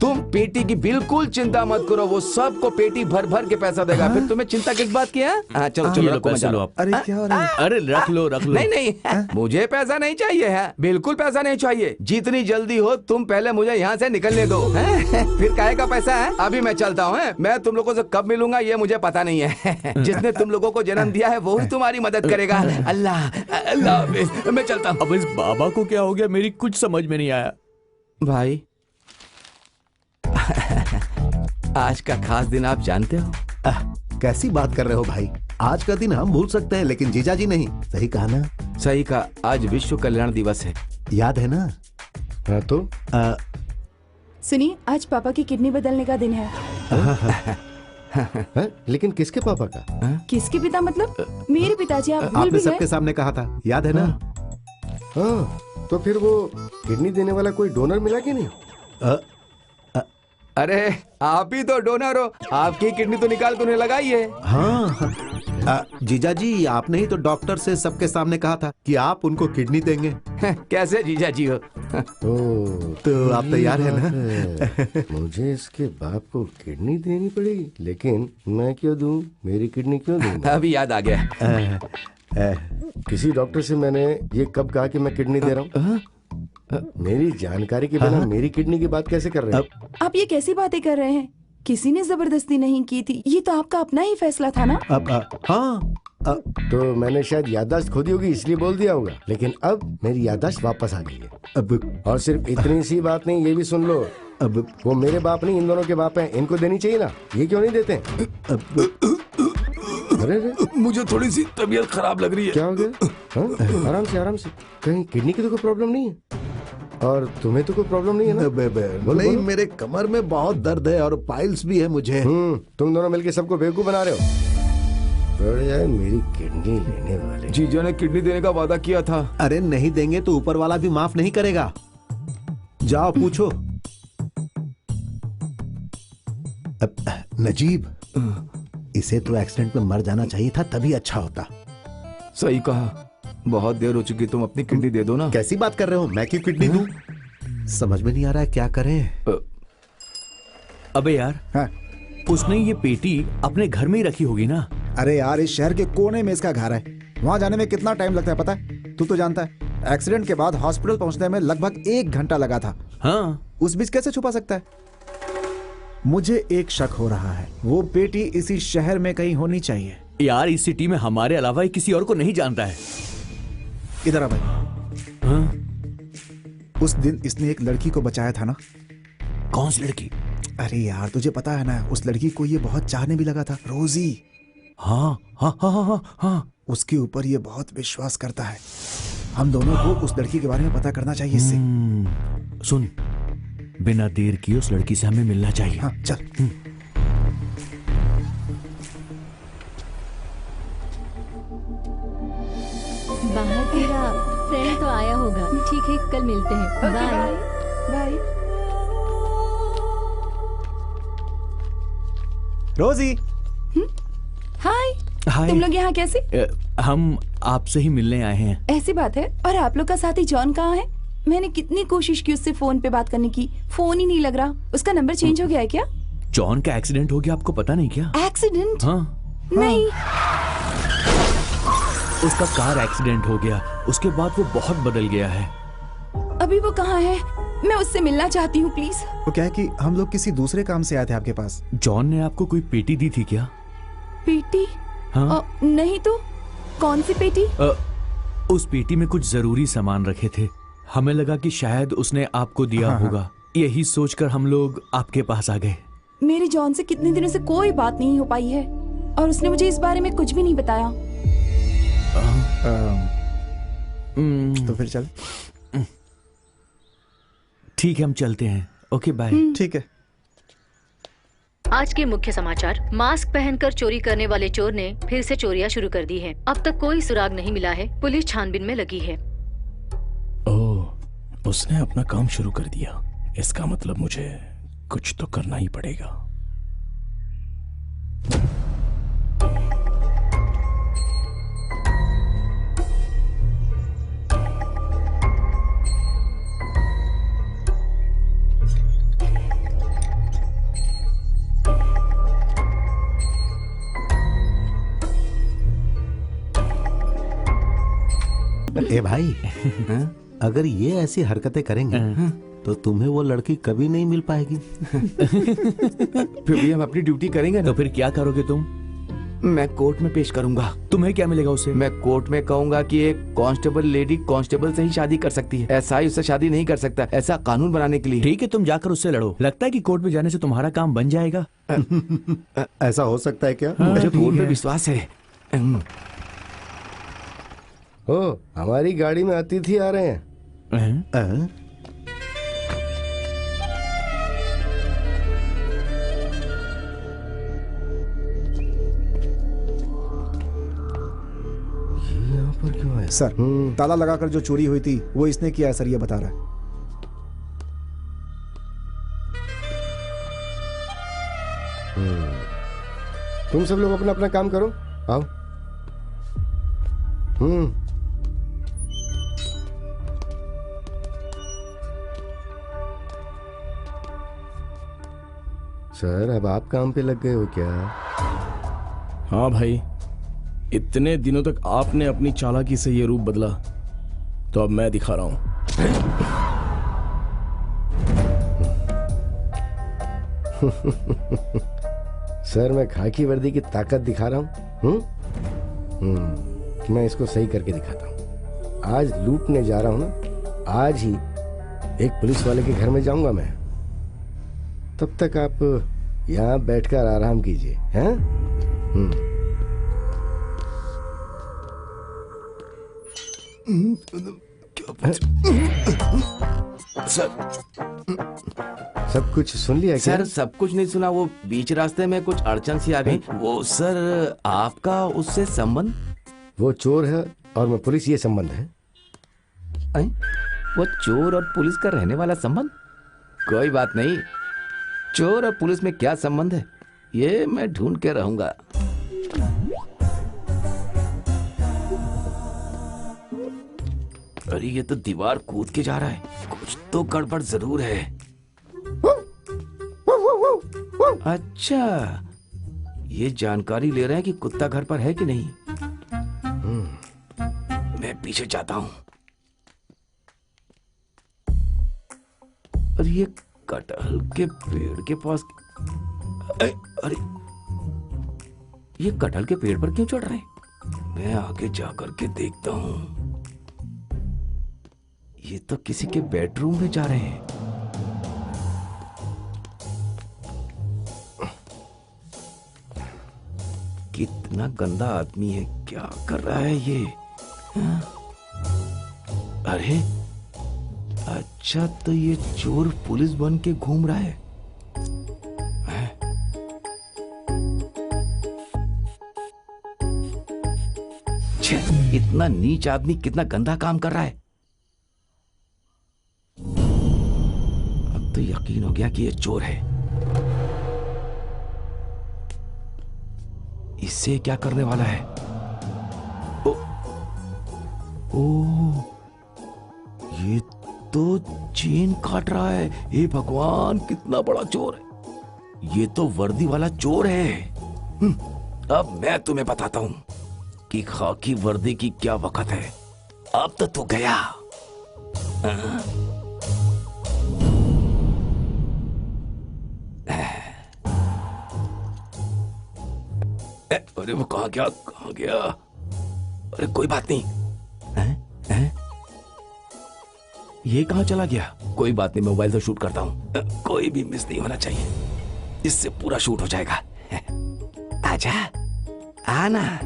तुम पेटी की बिल्कुल चिंता मत करो, वो सबको पेटी भर भर के पैसा देगा। फिर तुम्हें चिंता किस बात की है? चलो ये लो रखो, मैं पैसे जा लो रहा आप। अरे क्या हो रहा है? अरे रख लो रख लो। नहीं नहीं, मुझे पैसा नहीं चाहिए है, बिल्कुल पैसा नहीं चाहिए। जितनी जल्दी हो तुम पहले मुझे यहाँ से निकलने दो, हैं? फिर काहे का पैसा है? अभी मैं चलता हूँ, मैं तुम लोगों से कब मिलूंगा ये मुझे पता नहीं है। जिसने तुम लोगों को जन्म दिया है वो ही तुम्हारी मदद करेगा। अल्लाह अल्लाह हाफिज, मैं चलता हूँ। अब इस बाबा को क्या हो गया, मेरी कुछ समझ में नहीं आया। भाई आज का खास दिन आप जानते हो? कैसी बात कर रहे हो भाई? आज का दिन हम भूल सकते हैं लेकिन जीजाजी नहीं। सही कहा ना? सही कहा, आज विश्व कल्याण दिवस है। याद है ना? हाँ तो सुनिए, आज पापा की किडनी बदलने का दिन है। है? लेकिन किसके पापा का? किसके पिता मतलब? मेरे पिताजी। आप भूल आपने भी सबके गए। सामने कहा था, याद है ना? हाँ, तो फिर वो किडनी देने वाला कोई डोनर मिला कि नहीं? अरे आप ही तो डोनर हो, आपकी किडनी तो निकाल के उन्हें लगाई है। हाँ, जीजाजी आपने ही तो डॉक्टर से सबके सामने कहा था कि आप उनको किडनी देंगे। कैसे जीजा जी हो? तो आप तैयार है ना? मुझे इसके बाप को किडनी देनी पड़ेगी, लेकिन मैं क्यों दूं? मेरी किडनी क्यों दूं? अभी याद आ गया। किसी डॉक्टर से मैंने ये कब कहा कि मैं किडनी दे रहा हूँ? मेरी जानकारी के बिना मेरी किडनी की बात कैसे कर रहे हैं? आप ये कैसी बातें कर रहे हैं? किसी ने जबरदस्ती नहीं की थी, ये तो आपका अपना ही फैसला था ना? हाँ, तो मैंने शायद याददाश्त खो दी होगी इसलिए बोल दिया होगा, लेकिन अब मेरी याददाश्त वापस आ गई है। अब और सिर्फ इतनी सी बात नहीं, ये भी सुन लो, अब वो मेरे बाप नहीं, इन दोनों के बाप हैं, इनको देनी चाहिए ना, ये क्यों नहीं देते? अरे मुझे थोड़ी सी तबीयत खराब लग रही है। क्या हो गया? हाँ? आराम से आराम से, कहीं किडनी की तो कोई प्रॉब्लम नहीं है? और तुम्हें तो कोई प्रॉब्लम नहीं है ना? नहीं, मेरे कमर में बहुत दर्द है और पाइल्स भी है मुझे। तुम दोनों मिलके सबको बेवकूफ बना रहे हो। पड़ जाए मेरी किडनी लेने वाले। जीजा ने किडनी देने का वादा किया था। अरे नहीं देंगे तो ऊपर वाला भी माफ नहीं करेगा। जाओ पूछो। नजीब, इसे तो एक्सीडेंट में मर जाना चाहिए था, तभी अच्छा होता। सही कहा, बहुत देर हो चुकी, तुम अपनी किडनी दे दो ना। कैसी बात कर रहे हो? मैं क्यों किडनी दूं? समझ में नहीं आ रहा है क्या करें। अबे यार, हाँ? उसने ये पेटी अपने घर में ही रखी होगी ना? अरे यार, इस शहर के कोने में इसका घर है, वहाँ जाने में कितना टाइम लगता है पता है? तू तो जानता है, एक्सीडेंट के बाद हॉस्पिटल पहुँचने में लगभग 1 घंटा लगा था। हाँ, उस बीच कैसे छुपा सकता है? मुझे एक शक हो रहा है, वो पेटी इसी शहर में कहीं होनी चाहिए। यार इस सिटी में हमारे अलावा ये किसी और को नहीं जानता है। इधर आ भाई। हाँ? उस दिन इसने एक लड़की को बचाया था ना? कौन सी लड़की? अरे यार, तुझे पता है ना, उस लड़की को ये बहुत चाहने भी लगा था, रोजी। हाँ हाँ हाँ हाँ हाँ हाँ। उसके ऊपर ये बहुत विश्वास करता है। हम दोनों को उस लड़की के बारे में पता करना चाहिए इससे। सुन, बिना देर किए उस लड़की से हमें मिलना चाहिए। हाँ चल। बाहर तेरा फ्रेंड तो आया होगा। ठीक है, कल मिलते हैं। Bye bye. रोजी। हाय। हाय। तुम लोग यहाँ कैसे? हम आपसे ही मिलने आए हैं। ऐसी बात है। और आप लोग का साथी जॉन कहाँ है? मैंने कितनी कोशिश की उससे फोन पे बात करने की, फोन ही नहीं लग रहा। उसका नंबर चेंज हो गया है क्या? जॉन का एक्सीडेंट हो गया, आपको पता नहीं क्या? एक्सीडेंट? हाँ, नहीं। उसका कार एक्सीडेंट हो गया, उसके बाद वो बहुत बदल गया है। अभी वो कहाँ है? मैं उससे मिलना चाहती हूँ प्लीज। वो क्या है कि हम लोग किसी दूसरे काम से आए थे आपके पास। जॉन ने आपको कोई पेटी दी थी क्या? पेटी? हाँ? नहीं तो। कौन सी पेटी? उस पेटी में कुछ जरूरी सामान रखे थे, हमें लगा कि शायद उसने आपको दिया होगा। यही सोचकर हम लोग आपके पास आ गए। मेरी जॉन से कितने दिनों से कोई बात नहीं हो पाई है और उसने मुझे इस बारे में कुछ भी नहीं बताया। तो फिर चल। ठीक है, हम चलते हैं। Okay bye. ठीक है। आज के मुख्य समाचार। मास्क पहनकर चोरी करने वाले चोर ने फिर से चोरियां शुरू कर दी हैं। अब तक कोई सुराग नहीं मिला है, पुलिस छानबीन में लगी है। ओह, उसने अपना काम शुरू कर दिया। इसका मतलब मुझे कुछ तो करना ही पड़ेगा। ए भाई, अगर ये ऐसी हरकतें करेंगे तो तुम्हें वो लड़की कभी नहीं मिल पाएगी। फिर भी हम अपनी ड्यूटी करेंगे ना। तो फिर क्या करोगे तुम? मैं कोर्ट में पेश करूंगा। तुम्हें क्या मिलेगा उससे? मैं कोर्ट में कहूंगा कि एक कांस्टेबल लेडी कांस्टेबल से ही शादी कर सकती है, एसआई उससे शादी नहीं कर सकता। ऐसा कानून बनाने के लिए। ठीक है, तुम जाकर उससे लड़ो। लगता है कि कोर्ट में जाने से तुम्हारा काम बन जाएगा। ऐसा हो सकता है क्या? मुझे कोर्ट पे विश्वास है। ओ, हमारी गाड़ी में अतिथि आ रहे हैं। पर क्यों है सर? ताला लगाकर जो चोरी हुई थी वो इसने किया है सर, ये बता रहा है। तुम सब लोग अपना अपना काम करो, आओ। सर, अब आप काम पे लग गए हो क्या? हाँ भाई, इतने दिनों तक आपने अपनी चालाकी से ये रूप बदला, तो अब मैं दिखा रहा हूं। सर, मैं खाकी वर्दी की ताकत दिखा रहा हूं। मैं इसको सही करके दिखाता हूं। आज लूटने जा रहा हूं ना, आज ही एक पुलिस वाले के घर में जाऊंगा मैं। तब तक आप यहां बैठकर आराम कीजिए, हैं? सर, सब कुछ सुन लिया क्या? सर, सब कुछ नहीं सुना। वो बीच रास्ते में कुछ अड़चन सी आ गई। वो सर, आपका उससे संबंध? वो चोर है और मैं पुलिस, ये संबंध है। वो चोर और पुलिस का रहने वाला संबंध? कोई बात नहीं, चोर और पुलिस में क्या संबंध है ये मैं ढूंढ के रहूंगा। अरे ये तो दीवार कूद के जा रहा है, कुछ तो गड़बड़ जरूर है। अच्छा, ये जानकारी ले रहे हैं कि कुत्ता घर पर है कि नहीं। मैं पीछे जाता हूं। अरे ये कटहल के पेड़ के पास, अरे ये कटहल के पेड़ पर क्यों चढ़ रहे हैं? मैं आगे जाकर के देखता हूं। ये तो किसी के बेडरूम में जा रहे हैं। कितना गंदा आदमी है, क्या कर रहा है ये? अरे अच्छा, तो ये चोर पुलिस बन के घूम रहा है। छे, इतना नीच आदमी कितना गंदा काम कर रहा है। अब तो यकीन हो गया कि ये चोर है। इससे क्या करने वाला है? ओ, ये तो चेन काट रहा है। हे भगवान, कितना बड़ा चोर है ये! तो वर्दी वाला चोर है। अब मैं तुम्हें बताता हूं कि खाकी वर्दी की क्या वक़्त है। अब तो तू गया। अरे वो कहाँ गया, कहाँ गया? अरे कोई बात नहीं। ये कहाँ चला गया? कोई बात नहीं, मोबाइल से शूट करता हूँ। कोई भी मिस नहीं होना चाहिए, इससे पूरा शूट हो जाएगा। आजा, आना।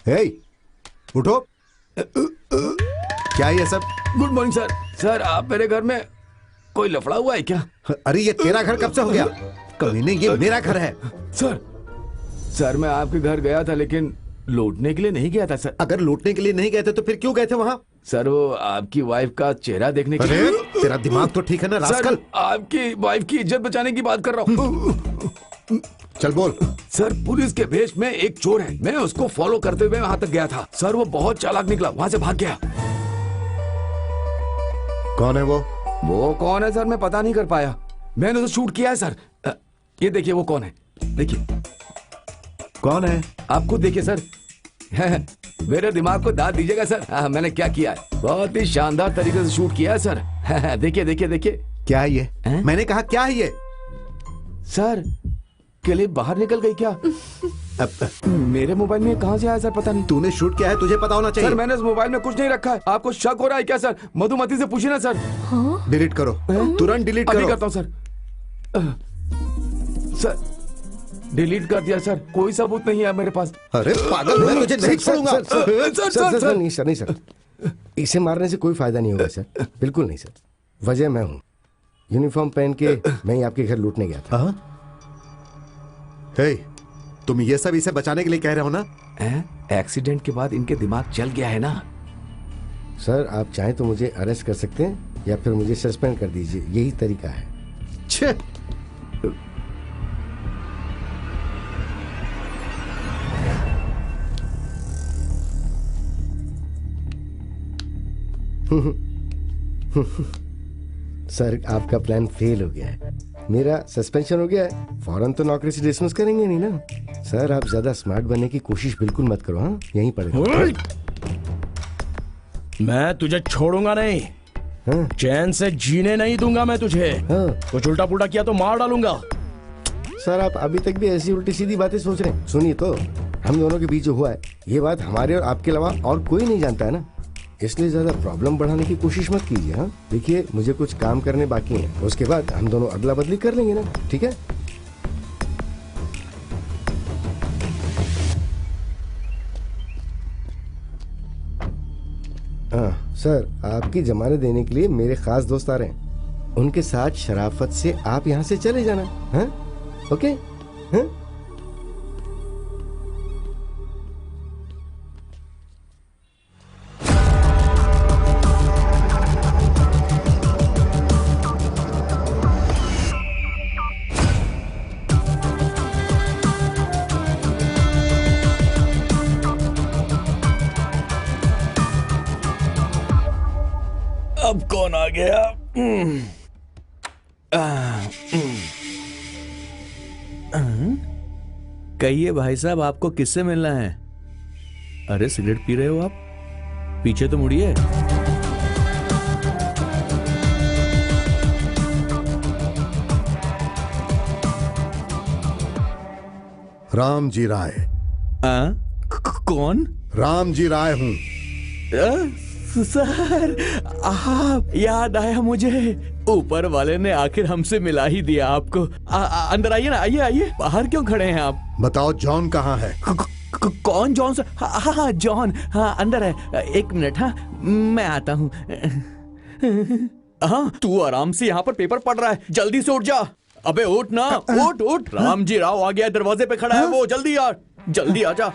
हे, उठो। क्या ये सब? Good morning sir. सर, आप मेरे घर में कोई लफड़ा हुआ है क्या? अरे ये तेरा घर कब से हो गया? कमीने, ये मेरा घर है। सर, सर मैं आपके घर गया था लेकिन लूटने के लिए नहीं गया था सर। अगर लूटने के लिए नहीं गए थे तो फिर क्यों गए थे वहाँ? सर वो आपकी वाइफ का चेहरा देखने के अरे लिए। तेरा दिमाग तो ठीक है ना रास्कल? सर आपकी वाइफ की इज्जत बचाने की बात कर रहा हूँ। चल बोल। सर पुलिस के भेष में एक चोर है, मैं उसको फॉलो करते हुए वहाँ तक गया था। सर वो बहुत चालाक निकला, वहाँ से भाग गया। कौन है वो? वो कौन है सर मैं पता नहीं कर पाया, मैंने उसे शूट किया है सर। ये देखिए वो कौन है, देखिए। कौन है? आप खुद देखिए सर। मेरे दिमाग को दाद दीजिएगा सर। मैंने क्या किया है, बहुत ही शानदार तरीके से शूट किया है सर। देखिए देखिए देखिए। क्या है ये? मैंने कहा क्या है ये? सर क्लिप बाहर निकल गई क्या? मेरे मोबाइल में कहाँ से आया सर पता नहीं। तूने शूट किया है, तुझे पता होना चाहिए। सर मैंने इस मोबाइल में कुछ नहीं रखा है। आपको शक हो रहा है क्या सर? मधुमती से पूछिए ना सर। डिलीट करो, तुरंत डिलीट करो। अभी करता हूँ सर। सर डिलीट कर दिया सर, कोई सबूत नहीं है मेरे पास। अरे पागल, मैं तुझे नहीं छोड़ूंगा। सर नहीं सर, नहीं सर, इसे मारने से कोई फायदा नहीं होगा सर, बिल्कुल नहीं सर। वजह मैं हूँ, यूनिफॉर्म पहन के मैं ही आपके घर लूटने गया था। हे, तुम ये सब इसे बचाने के लिए कह रहे हो ना? एक्सीडेंट के बाद इनके दिमाग चल गया है ना। सर आप चाहें तो मुझे अरेस्ट कर सकते हैं या फिर मुझे सस्पेंड कर दीजिए, यही तरीका है। छे सर आपका प्लान फेल हो गया है, मेरा सस्पेंशन हो गया है, फौरन तो नौकरी से डिसमिस करेंगे नहीं ना। सर आप ज्यादा स्मार्ट बनने की कोशिश बिल्कुल मत करो, हाँ यहीं पड़ेगा। मैं तुझे छोड़ूंगा नहीं। हाँ? चैन से जीने नहीं दूंगा मैं तुझे। हाँ? कुछ उल्टा पुल्टा किया तो मार डालूंगा। सर आप अभी तक भी ऐसी उल्टी सीधी बातें सोच रहे हैं। सुनिए तो, हम दोनों के बीच जो हुआ है ये बात हमारे और आपके अलावा और कोई नहीं जानता है ना, इसलिए ज्यादा प्रॉब्लम बढ़ाने की कोशिश मत कीजिए। हाँ देखिए मुझे कुछ काम करने बाकी है, उसके बाद हम दोनों अदला बदली कर लेंगे ना, ठीक है? हाँ सर, आपकी जमानत देने के लिए मेरे खास दोस्त आ रहे हैं, उनके साथ शराफत से आप यहाँ से चले जाना। हाँ ओके? हाँ अब कौन आ गया? कहिए भाई साहब आपको किससे मिलना है? अरे सिगरेट पी रहे हो आप? पीछे तो मुड़िए। राम जी राय। कौन? राम जी राय हूँ। सर आप, याद आया मुझे, ऊपर वाले ने आखिर हमसे मिला ही दिया आपको। अंदर आइए ना, आइए आइए। बाहर क्यों खड़े हैं आप? बताओ जॉन कहाँ है? कौन जॉन सर? हाँ जॉन, हाँ अंदर है। एक मिनट, हाँ मैं आता हूँ। हाँ तू आराम से यहाँ पर पेपर पढ़ रहा है, जल्दी से उठ जा। अबे उठ ना, उठ उठ। राम जी राव आ गया, दरवाजे पे खड़ा है वो, जल्दी यार, जल्दी आ जा।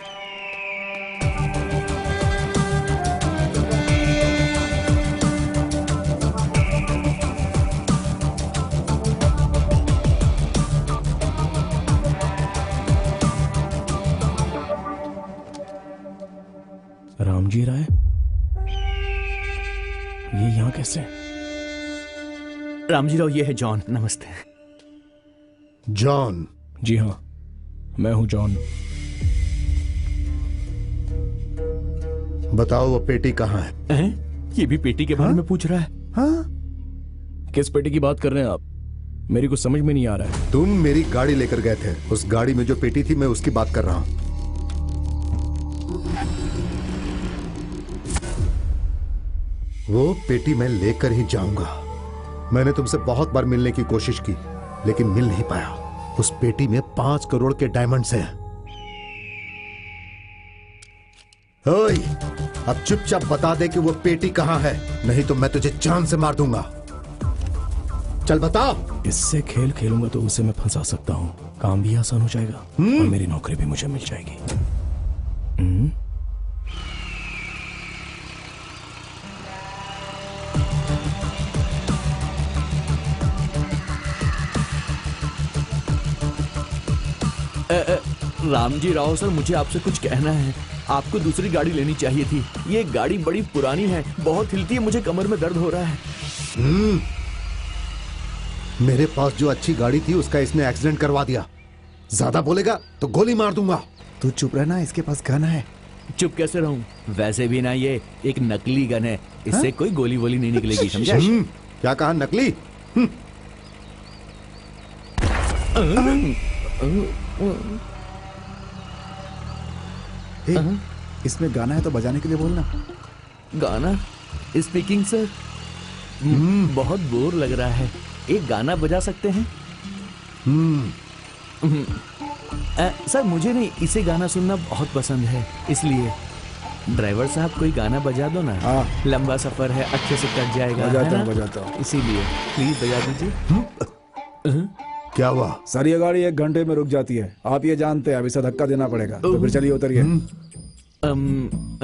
राम जी राय, ये यहाँ कैसे? राम जी राव ये है जॉन, नमस्ते। जॉन? जी हाँ मैं हूँ जॉन। बताओ वो पेटी कहाँ है? ये भी पेटी के बारे में पूछ रहा है? हाँ? किस पेटी की बात कर रहे हैं आप? मेरी कुछ समझ में नहीं आ रहा है। तुम मेरी गाड़ी लेकर गए थे, उस गाड़ी में जो पेटी थी मैं उसकी बात कर रहा हूँ। वो पेटी मैं लेकर ही जाऊंगा। मैंने तुमसे बहुत बार मिलने की कोशिश की लेकिन मिल नहीं पाया। उस पेटी में 5 करोड़ के डायमंड्स हैं। ओए, अब चुपचाप बता दे कि वो पेटी कहां है, नहीं तो मैं तुझे जान से मार दूंगा। चल बता। इससे खेल खेलूंगा तो उसे मैं फंसा सकता हूँ, काम भी आसान हो जाएगा और मेरी नौकरी भी मुझे मिल जाएगी। रामजी राव सर, मुझे आपसे कुछ कहना है। आपको दूसरी गाड़ी लेनी चाहिए थी। ये गाड़ी बड़ी पुरानी है, बहुत हिलती है, मुझे कमर में दर्द हो रहा है। मेरे पास जो अच्छी गाड़ी थी उसका इसने एक्सीडेंट करवा दिया। ज्यादा बोलेगा तो गोली मार दूंगा। तू चुप रहना, इसके पास गन है। चुप कैसे रहूं? वैसे भी ना ये एक नकली गन है, इससे कोई गोली वोली नहीं निकलेगी, समझा? क्या कहा, नकली? इसमें गाना है तो बजाने के लिए बोलना। गाना? स्पीकिंग सर, बहुत बोर लग रहा है, एक गाना बजा सकते हैं? सर मुझे नहीं, इसे गाना सुनना बहुत पसंद है, इसलिए ड्राइवर साहब कोई गाना बजा दो ना। लंबा सफर है, अच्छे से कट जाएगा। बजाता हूँ। इसीलिए प्लीज बजा दीजिए। क्या हुआ? सर ये गाड़ी 1 घंटे में रुक जाती है, आप ये जानते हैं। अब इसे धक्का देना पड़ेगा, तो फिर चलिए उतरिए।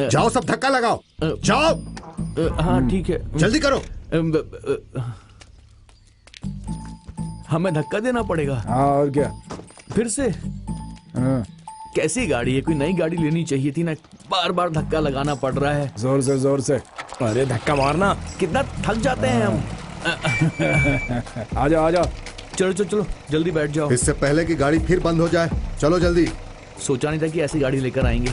जाओ सब धक्का लगाओ, जाओ। हाँ ठीक है, जल्दी करो। हमें धक्का देना पड़ेगा? हाँ और क्या, फिर से? कैसी गाड़ी है? कोई नई गाड़ी लेनी चाहिए थी ना, बार बार धक्का लगाना पड़ रहा है। जोर से जोर से। अरे धक्का मारना। कितना थक जाते हैं हम। आ जाओ आ जाओ। चलो चलो चलो, जल्दी बैठ जाओ। इससे पहले कि गाड़ी फिर बंद हो जाए, चलो जल्दी। सोचा नहीं था कि ऐसी गाड़ी लेकर आएंगे।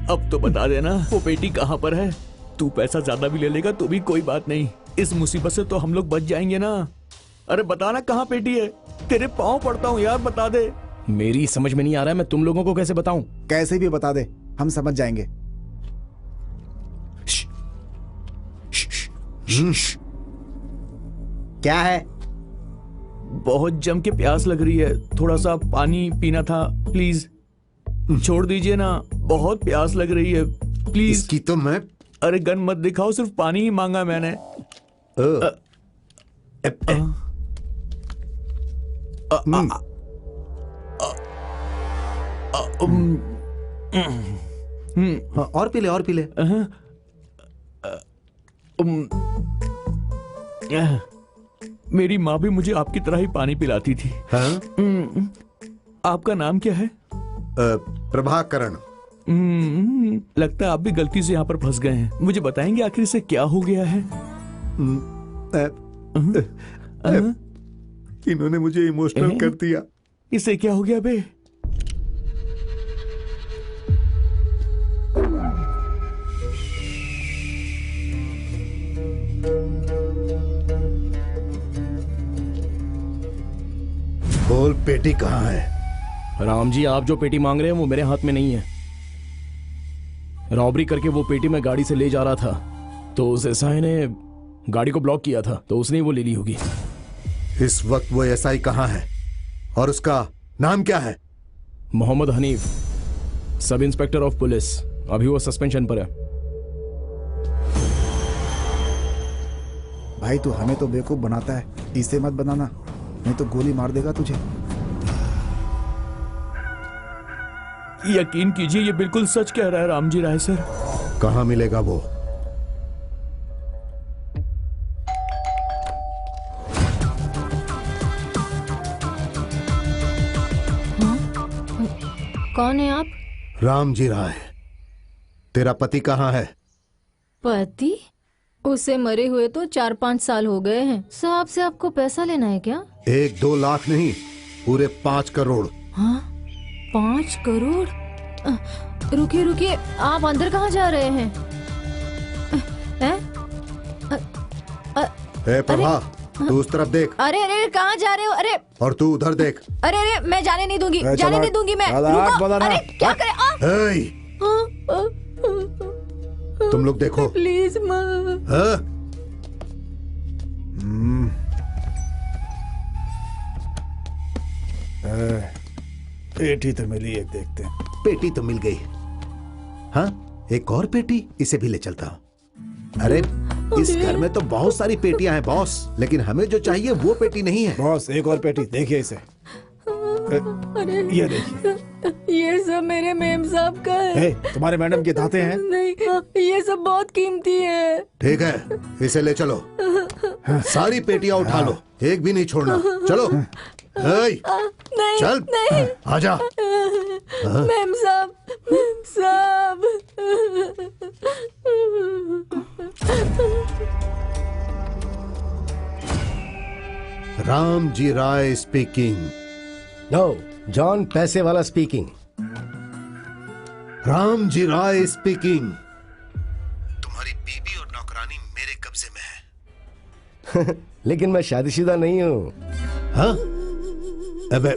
अब तो बता देना वो पेटी कहाँ पर है। तू पैसा ज्यादा भी ले लेगा तो भी कोई बात नहीं, इस मुसीबत से तो हम लोग बच जाएंगे ना। अरे बताना कहाँ पेटी है, तेरे पाँव पड़ता हूँ यार, बता दे। मेरी समझ में नहीं आ रहा है, मैं तुम लोगों को कैसे बताऊं? कैसे भी बता दे, हम समझ जाएंगे। क्या है? बहुत जम के प्यास लग रही है, थोड़ा सा पानी पीना था, प्लीज छोड़ दीजिए ना, बहुत प्यास लग रही है, प्लीज। इसकी तो मैं। अरे गन मत दिखाओ, सिर्फ पानी ही मांगा मैंने। और पी ले, और पी ले। मेरी माँ भी मुझे आपकी तरह ही पानी पिलाती थी। आपका नाम क्या है? प्रभाकरण। लगता है आप भी गलती से यहाँ पर फंस गए हैं। मुझे बताएंगे आखिर इसे क्या हो गया है? इन्होंने मुझे इमोशनल कर दिया। इसे क्या हो गया बे? बोल, पेटी कहाँ है? राम जी, आप जो पेटी मांग रहे हैं वो मेरे हाथ में नहीं है। रॉबरी करके वो पेटी मैं गाड़ी से ले जा रहा था, तो उस एसआई ने गाड़ी को ब्लॉक किया था, तो उसने वो ले ली होगी। इस वक्त वो एसआई कहाँ है और उसका नाम क्या है? Mohammad Hanif, sub inspector of police. अभी वो सस्पेंशन पर है। भाई तू हमें तो बेवकूफ बनाता है, इसे मत बनाना, नहीं तो गोली मार देगा तुझे। यकीन कीजिए ये बिल्कुल सच कह रहा है रामजी राय सर। कहाँ मिलेगा वो? कौन है आप? रामजी राय। तेरा पति कहाँ है? पति? उसे मरे हुए तो 4-5 साल हो गए हैं। साहब से आपको पैसा लेना है क्या? 1-2 लाख नहीं, पूरे 5 करोड़। हाँ, 5 करोड़? रुकिए रुकिए, आप अंदर कहाँ जा रहे हैं? प्रभा, तू उस तरफ देख। अरे अरे कहाँ जा रहे हो? अरे और तू उधर देख। अरे अरे, मैं जाने नहीं दूंगी, जाने नहीं दूंगी मैं। रुको, अरे क्या करे? तुम लोग देखो प्लीज माँ। पेटी तो मिली, एक देखते हैं। पेटी तो मिल गई। हाँ, एक और पेटी, इसे भी ले चलता हूँ। अरे इस घर में तो बहुत सारी पेटियां हैं बॉस, लेकिन हमें जो चाहिए वो पेटी नहीं है। बॉस एक और पेटी, देखिए इसे। अरे ये देखिए। ये सब मेरे मेम साहब का है। तुम्हारे मैडम के दांते हैं। नहीं, ये सब बहुत कीमती है। ठीक है, इसे ले चलो। सारी पेटियां उठा लो, एक भी नहीं छोड़ना। चलो। नहीं, चल, नहीं। आजा। मेम साहब, मेम साहब। राम जी राय स्पीकिंग। नो, जॉन पैसे वाला स्पीकिंग। राम जी राय स्पीकिंग। तुम्हारी बीबी और नौकरानी मेरे कब्जे में है। लेकिन मैं शादीशुदा नहीं हूँ। हाँ? अबे,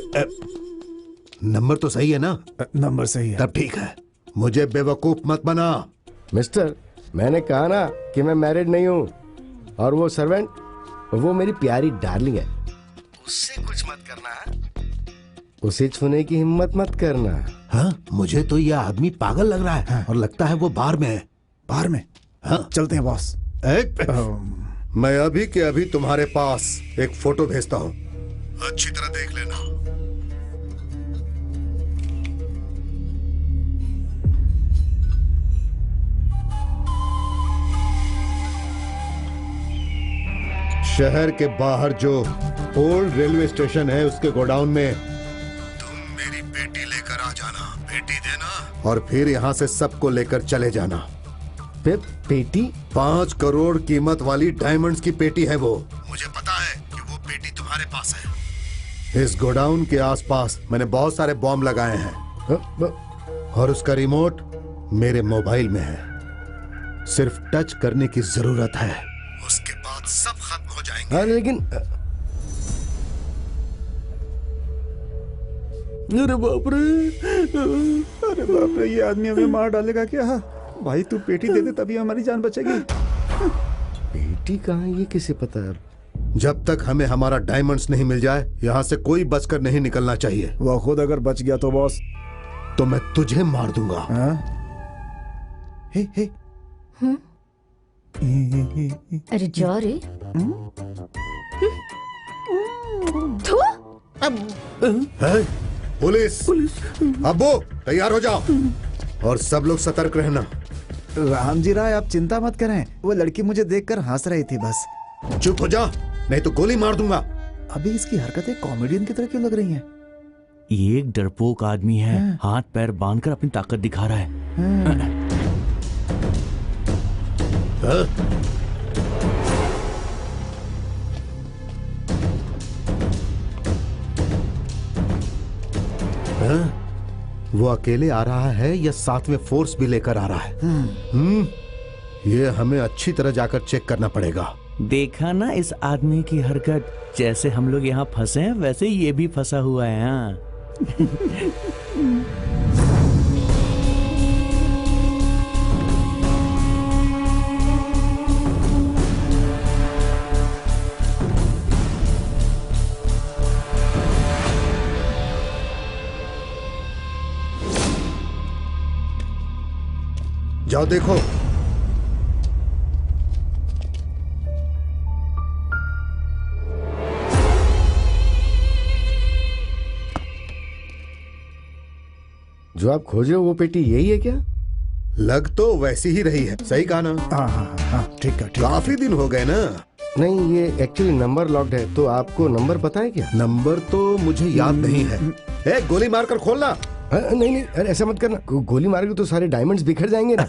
नंबर तो सही है ना? नंबर सही है। तब ठीक है, मुझे बेवकूफ मत बना। मिस्टर, मैंने कहा ना कि मैं मैरिड नहीं हूँ। और वो सर्वेंट, वो मेरी प्यारी डार्लिंग है, उससे कुछ मत करना। उसे छूने की हिम्मत मत करना। हाँ, मुझे तो यह आदमी पागल लग रहा है। हाँ। और लगता है वो बार में है। बार में? हाँ, चलते हैं बॉस। मैं अभी के अभी तुम्हारे पास एक फोटो भेजता हूँ, अच्छी तरह देख लेना। शहर के बाहर जो ओल्ड रेलवे स्टेशन है, उसके गोडाउन में तुम मेरी पेटी लेकर आ जाना। पेटी देना और फिर यहाँ से सबको लेकर चले जाना। पेटी? 5 करोड़ कीमत वाली डायमंड्स की पेटी है वो। मुझे पता है कि वो पेटी तुम्हारे पास है। इस गोडाउन के आसपास मैंने बहुत सारे बॉम्ब लगाए हैं और उसका रिमोट मेरे मोबाइल में है। सिर्फ टच करने की जरूरत है, उसके बाद सब खत्म हो जाएंगे। हाँ, लेकिन अरे बाप रे, अरे बाप रे, ये आदमी हमें मार डालेगा क्या? भाई तू पेटी दे दे, तभी हमारी जान बचेगी। पेटी कहाँ है, ये किसे पता है? जब तक हमें हमारा डायमंड्स नहीं मिल जाए, यहाँ से कोई बचकर नहीं निकलना चाहिए। वो खुद अगर बच गया तो बॉस, तो मैं तुझे मार दूंगा। हे हे। अरे जा रे। पुलिस, अब्बू तैयार हो जाओ और सब लोग सतर्क रहना। राम जी राय, आप चिंता मत करें, वो लड़की मुझे देखकर हंस रही थी बस। चुप हो जा, नहीं तो गोली मार दूंगा। अभी इसकी हरकतें कॉमेडियन की तरह क्यों लग रही हैं? ये एक डरपोक आदमी है, हाथ पैर बांधकर अपनी ताकत दिखा रहा है। वो अकेले आ रहा है या साथ में फोर्स भी लेकर आ रहा है? ये हमें अच्छी तरह जाकर चेक करना पड़ेगा। देखा ना इस आदमी की हरकत, जैसे हम लोग यहाँ फंसे हैं वैसे ये भी फंसा हुआ है। हाँ। जाओ देखो। जो आप खोज रहे हो वो पेटी यही है क्या? लग तो वैसी ही रही है। सही कहा ना? हाँ, ठीक है। काफी दिन हो गए ना। नहीं, ये एक्चुअली नंबर लॉक्ड है, तो आपको नंबर पता है क्या? नंबर तो मुझे याद नहीं है। गोली मारकर खोलना। नहीं, अरे ऐसा मत करना। गोली मारेंगे तो सारे डायमंड्स बिखर जाएंगे ना।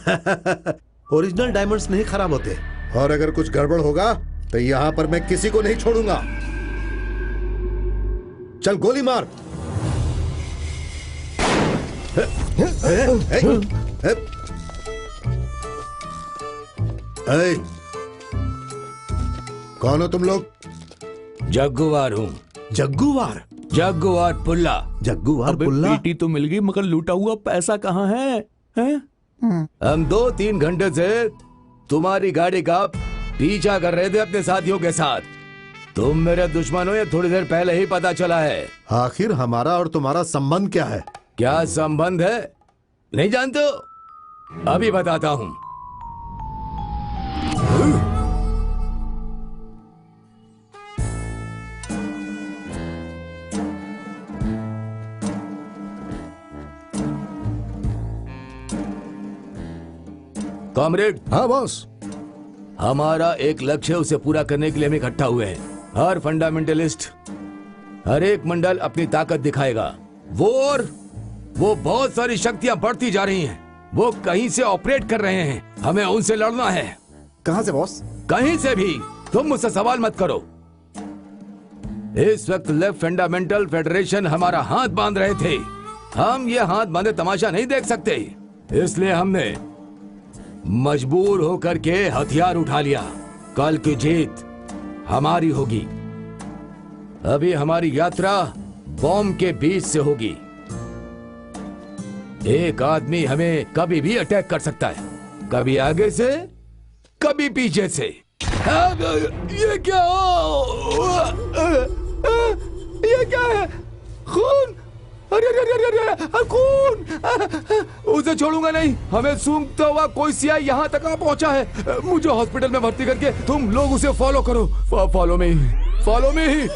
ओरिजिनल डायमंड्स नहीं खराब होते, और अगर कुछ गड़बड़ होगा तो यहाँ पर मैं किसी को नहीं छोड़ूंगा। चल गोली मार। कौन हो तुम लोग? जग्गुवार हूँ। जग्गुवार? जग्गुवार पुल्ला। जग्गुवार पुल्ला? पेटी तो मिल गई, मगर लूटा हुआ पैसा कहाँ है? हम 2-3 घंटे से तुम्हारी गाड़ी का पीछा कर रहे थे अपने साथियों के साथ। तुम मेरे दुश्मन हो ये थोड़ी देर पहले ही पता चला है। आखिर हमारा और तुम्हारा संबंध क्या है? क्या संबंध है नहीं जानते हो? अभी बताता हूं। कॉमरेड। हाँ बॉस। हमारा एक लक्ष्य है, उसे पूरा करने के लिए हम इकट्ठा हुए हैं। हर फंडामेंटलिस्ट, हर एक मंडल अपनी ताकत दिखाएगा। वो बहुत सारी शक्तियां बढ़ती जा रही हैं। वो कहीं से ऑपरेट कर रहे हैं, हमें उनसे लड़ना है। कहां से बॉस? कहीं से भी। तुम मुझसे सवाल मत करो। इस वक्त लेफ्ट फंडामेंटल फेडरेशन हमारा हाथ बांध रहे थे। हम ये हाथ बांधे तमाशा नहीं देख सकते, इसलिए हमने मजबूर होकर के हथियार उठा लिया। कल की जीत हमारी होगी। अभी हमारी यात्रा बॉम्ब के बीच से होगी। एक आदमी हमें कभी भी अटैक कर सकता है, कभी आगे से, कभी पीछे से। ये क्या? ये क्या है? खून! अरे अरे अरे अरे अरे खून! उसे छोड़ूंगा नहीं। हमें सूंघता हुआ कोई सियाही यहाँ तक आ पहुंचा है। मुझे हॉस्पिटल में भर्ती करके तुम लोग उसे फॉलो करो। फॉलो में ही, फॉलो में ही।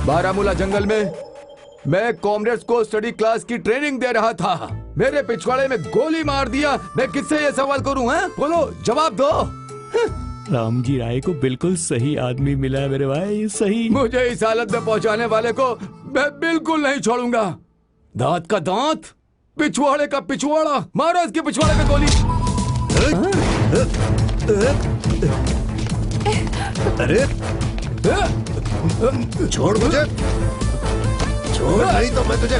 बारामूला जंगल में मैं कॉमरेड्स को स्टडी क्लास की ट्रेनिंग दे रहा था। मेरे पिछवाड़े में गोली मार दिया। मैं किससे ये सवाल करूं? हैं? बोलो, जवाब दो। रामजी राय को बिल्कुल सही आदमी मिला है मेरे भाई, सही। मुझे इस हालत में पहुंचाने वाले को मैं बिल्कुल नहीं छोड़ूंगा। दांत का दांत, पिछवाड़े का पिछवाड़ा, मारो इसके पिछवाड़े पे गोली। अरे छोड़ मुझे, छोड़ नहीं तो मैं तुझे।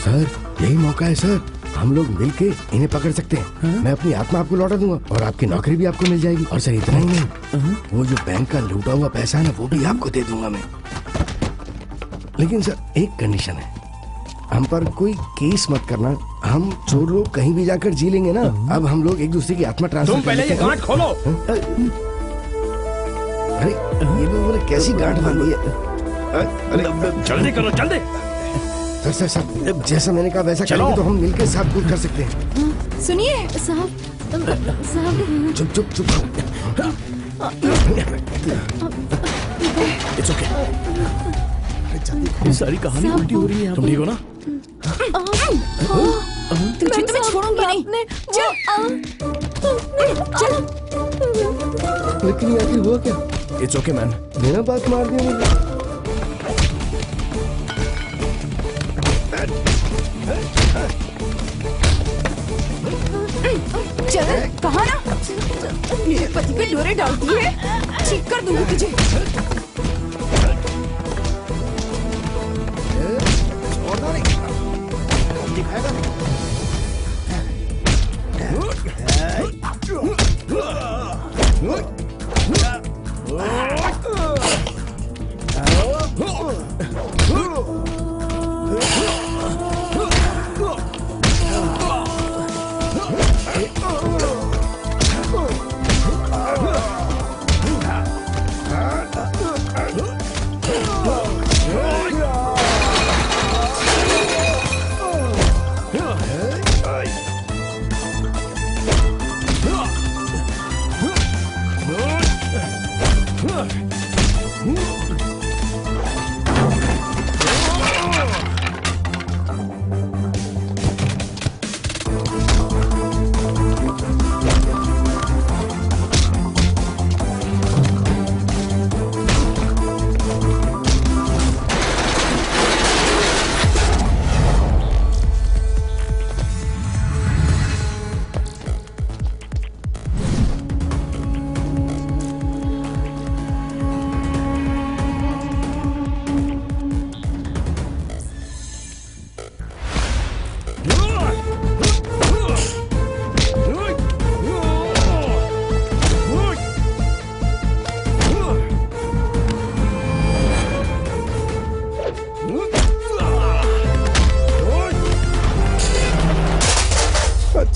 सर यही मौका है सर, हम लोग मिलके इन्हें पकड़ सकते हैं। मैं अपनी आत्मा आपको लौटा दूंगा और आपकी नौकरी भी आपको मिल जाएगी। और सर इतना ही नहीं, वो जो बैंक का लूटा हुआ पैसा है ना, वो भी आपको दे दूंगा मैं। लेकिन सर एक कंडीशन है, हम पर कोई केस मत करना। हम चोर लोग कहीं भी जाकर जी लेंगे ना। अब हम लोग एक दूसरे की आत्मा ट्रांसफर। तुम पहले ये गांठ खोलो। अरे ये लोगों ने कैसी गांठ बांधी है? अरे जल्दी करो, जल्दी। सर सर सर, जैसा मैंने कहा वैसा करेंगे तो हम मिलकर साथ दूर कर सकते हैं। सुनिए साहब, चुप चुप चुप। It's okay. ये सारी कहानी उल्टी हो रही है। तुम ठीक हो ना? तुझे तो मैं छोड़ूंगी नहीं। चल। लेकिन आखिर हुआ क्या? It's okay man. बिना बात मार दिया मुझे। चल, कहा ना मेरे पति पे डोरे डालती है, ठीक कर दूंगी तुझे।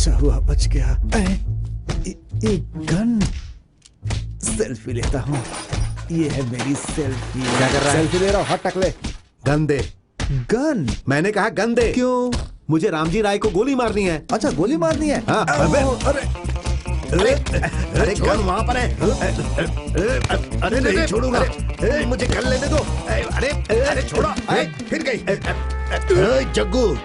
अच्छा हुआ बच गया। एक गन, सेल्फी लेता हूँ। ये है मेरी सेल्फी। क्या कर रहा है? सेल्फी ले रहा हूँ। हट टकले। गन दे। गन? मैंने कहा गन दे। क्यों? मुझे रामजी राय को गोली मारनी है। अच्छा, गोली मारनी है। हाँ, अरे अरे गन वहाँ पर है। अरे नहीं छोड़ूंगा। मुझे गन लेने दो। अरे छोड़ो। फिर गई। जग्गू,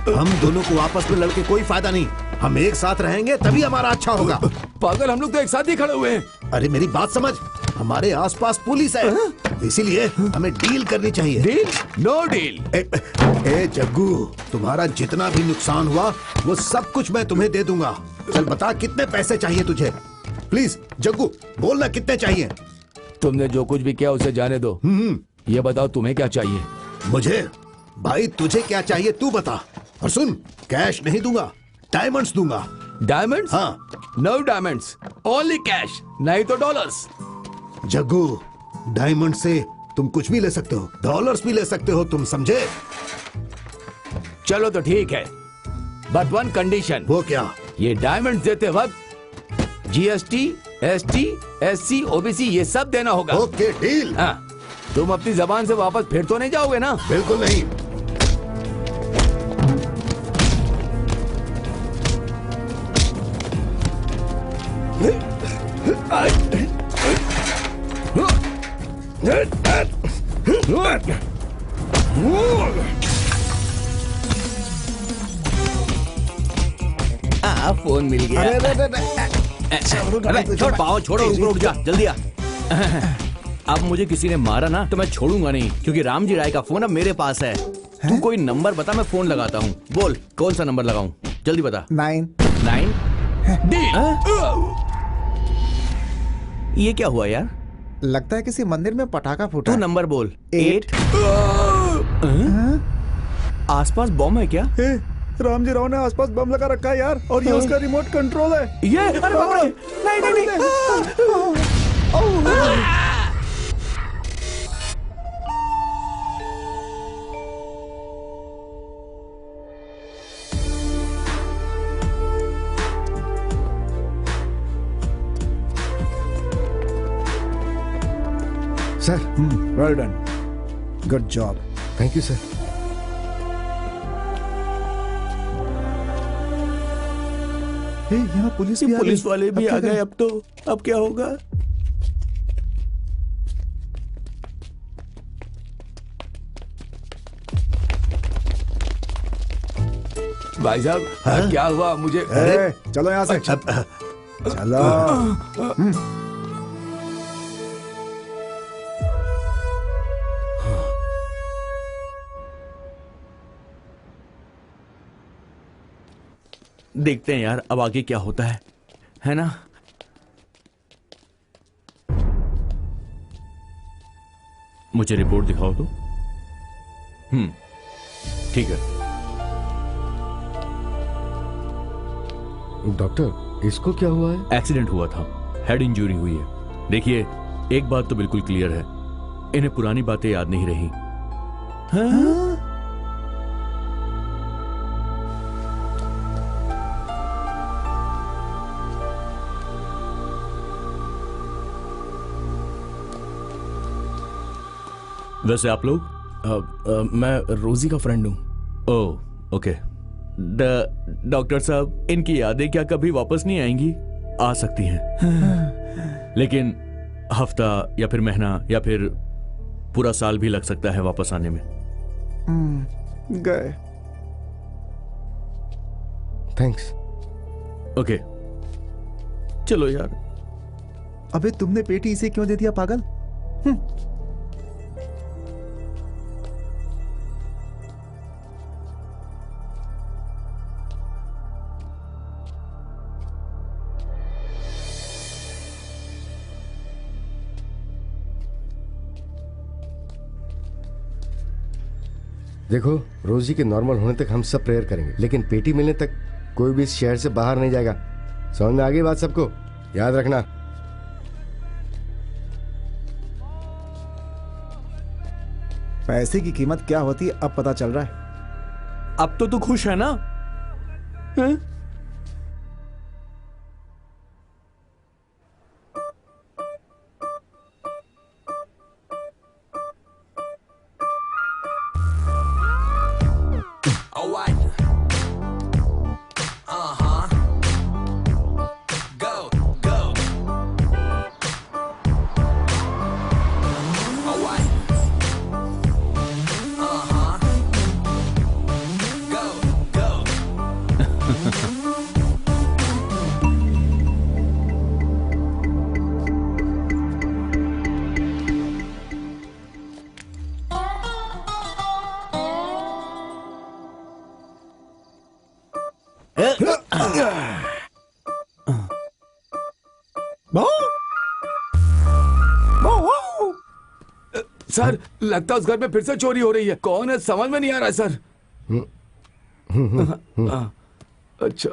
हम दोनों को आपस में लड़के कोई फायदा नहीं। हम एक साथ रहेंगे तभी हमारा अच्छा होगा। पागल, हम लोग तो एक साथ ही खड़े हुए हैं। अरे मेरी बात समझ, हमारे आसपास पुलिस है, इसीलिए हमें डील करनी चाहिए। डील? No deal. ए जग्गू, तुम्हारा जितना भी नुकसान हुआ वो सब कुछ मैं तुम्हें दे दूंगा। चल बता, कितने पैसे चाहिए तुझे? प्लीज जग्गू, बोलना कितने चाहिए? तुमने जो कुछ भी किया उसे जाने दो। ये बताओ तुम्हें क्या चाहिए? मुझे? भाई तुझे क्या चाहिए तू बता। और सुन, कैश नहीं दूंगा, डायमंड्स दूंगा। डायमंड्स? हाँ। नो डायमंड्स, ओनली कैश, नहीं तो डॉलर्स। जग्गू, डायमंड से तुम कुछ भी ले सकते हो, डॉलर्स भी ले सकते हो, तुम समझे? चलो तो ठीक है, बट वन कंडीशन। वो क्या? ये डायमंड देते वक्त जीएसटी, एसटी, एससी, ओबीसी ये सब देना होगा। Okay, deal. हाँ, तुम अपनी जबान से वापस फिर तो नहीं जाओगे ना? बिल्कुल नहीं। फोन मिल गया। अरे छोड़, पाओ छोड़ो, ऊपर उठ जा, जल्दी आ। अब मुझे किसी ने मारा ना तो मैं छोड़ूंगा नहीं, क्योंकि रामजी राय का फोन अब मेरे पास है। तू कोई नंबर बता, मैं फोन लगाता हूँ। बोल, कौन सा नंबर लगाऊं? जल्दी बता। 9। ये क्या हुआ यार? लगता है किसी मंदिर में पटाखा फूटा। तू नंबर बोल। 8। आसपास बॉम्ब है क्या? रामजी राव ने आसपास बम लगा रखा है यार, और ये उसका रिमोट कंट्रोल है। ये अरे बाप रे! नहीं। Sir, well done, good job. Thank you sir. यहाँ पुलिस भी आ गई। पुलिस वाले भी अब क्या आ गए। करें? अब तो अब क्या होगा? भाई साहब, क्या हुआ? मुझे चलो यहाँ से। चलो। देखते हैं यार अब आगे क्या होता है ना? मुझे रिपोर्ट दिखाओ तो। ठीक है। डॉक्टर, इसको क्या हुआ है? एक्सीडेंट हुआ था, हेड इंजरी हुई है। देखिए, एक बात तो बिल्कुल क्लियर है, इन्हें पुरानी बातें याद नहीं रही। हाँ? वैसे आप लोग? मैं रोजी का फ्रेंड हूँ। ओह, ओके। डॉक्टर साहब, इनकी यादें क्या कभी वापस नहीं आएंगी? आ सकती हैं, लेकिन हफ्ता या फिर महीना या फिर पूरा साल भी लग सकता है वापस आने में। गए। थैंक्स। ओके, चलो यार। अबे तुमने पेटी इसे क्यों दे दिया पागल? देखो, रोजी के नॉर्मल होने तक हम सब प्रेयर करेंगे, लेकिन पेटी मिलने तक कोई भी इस शहर से बाहर नहीं जाएगा। समझ में आ गई बात सबको? याद रखना। पैसे की कीमत क्या होती है अब पता चल रहा है। अब तो तू खुश है ना? सर, लगता है उस घर में फिर से चोरी हो रही है। कौन है समझ में नहीं आ रहा है सर। अच्छा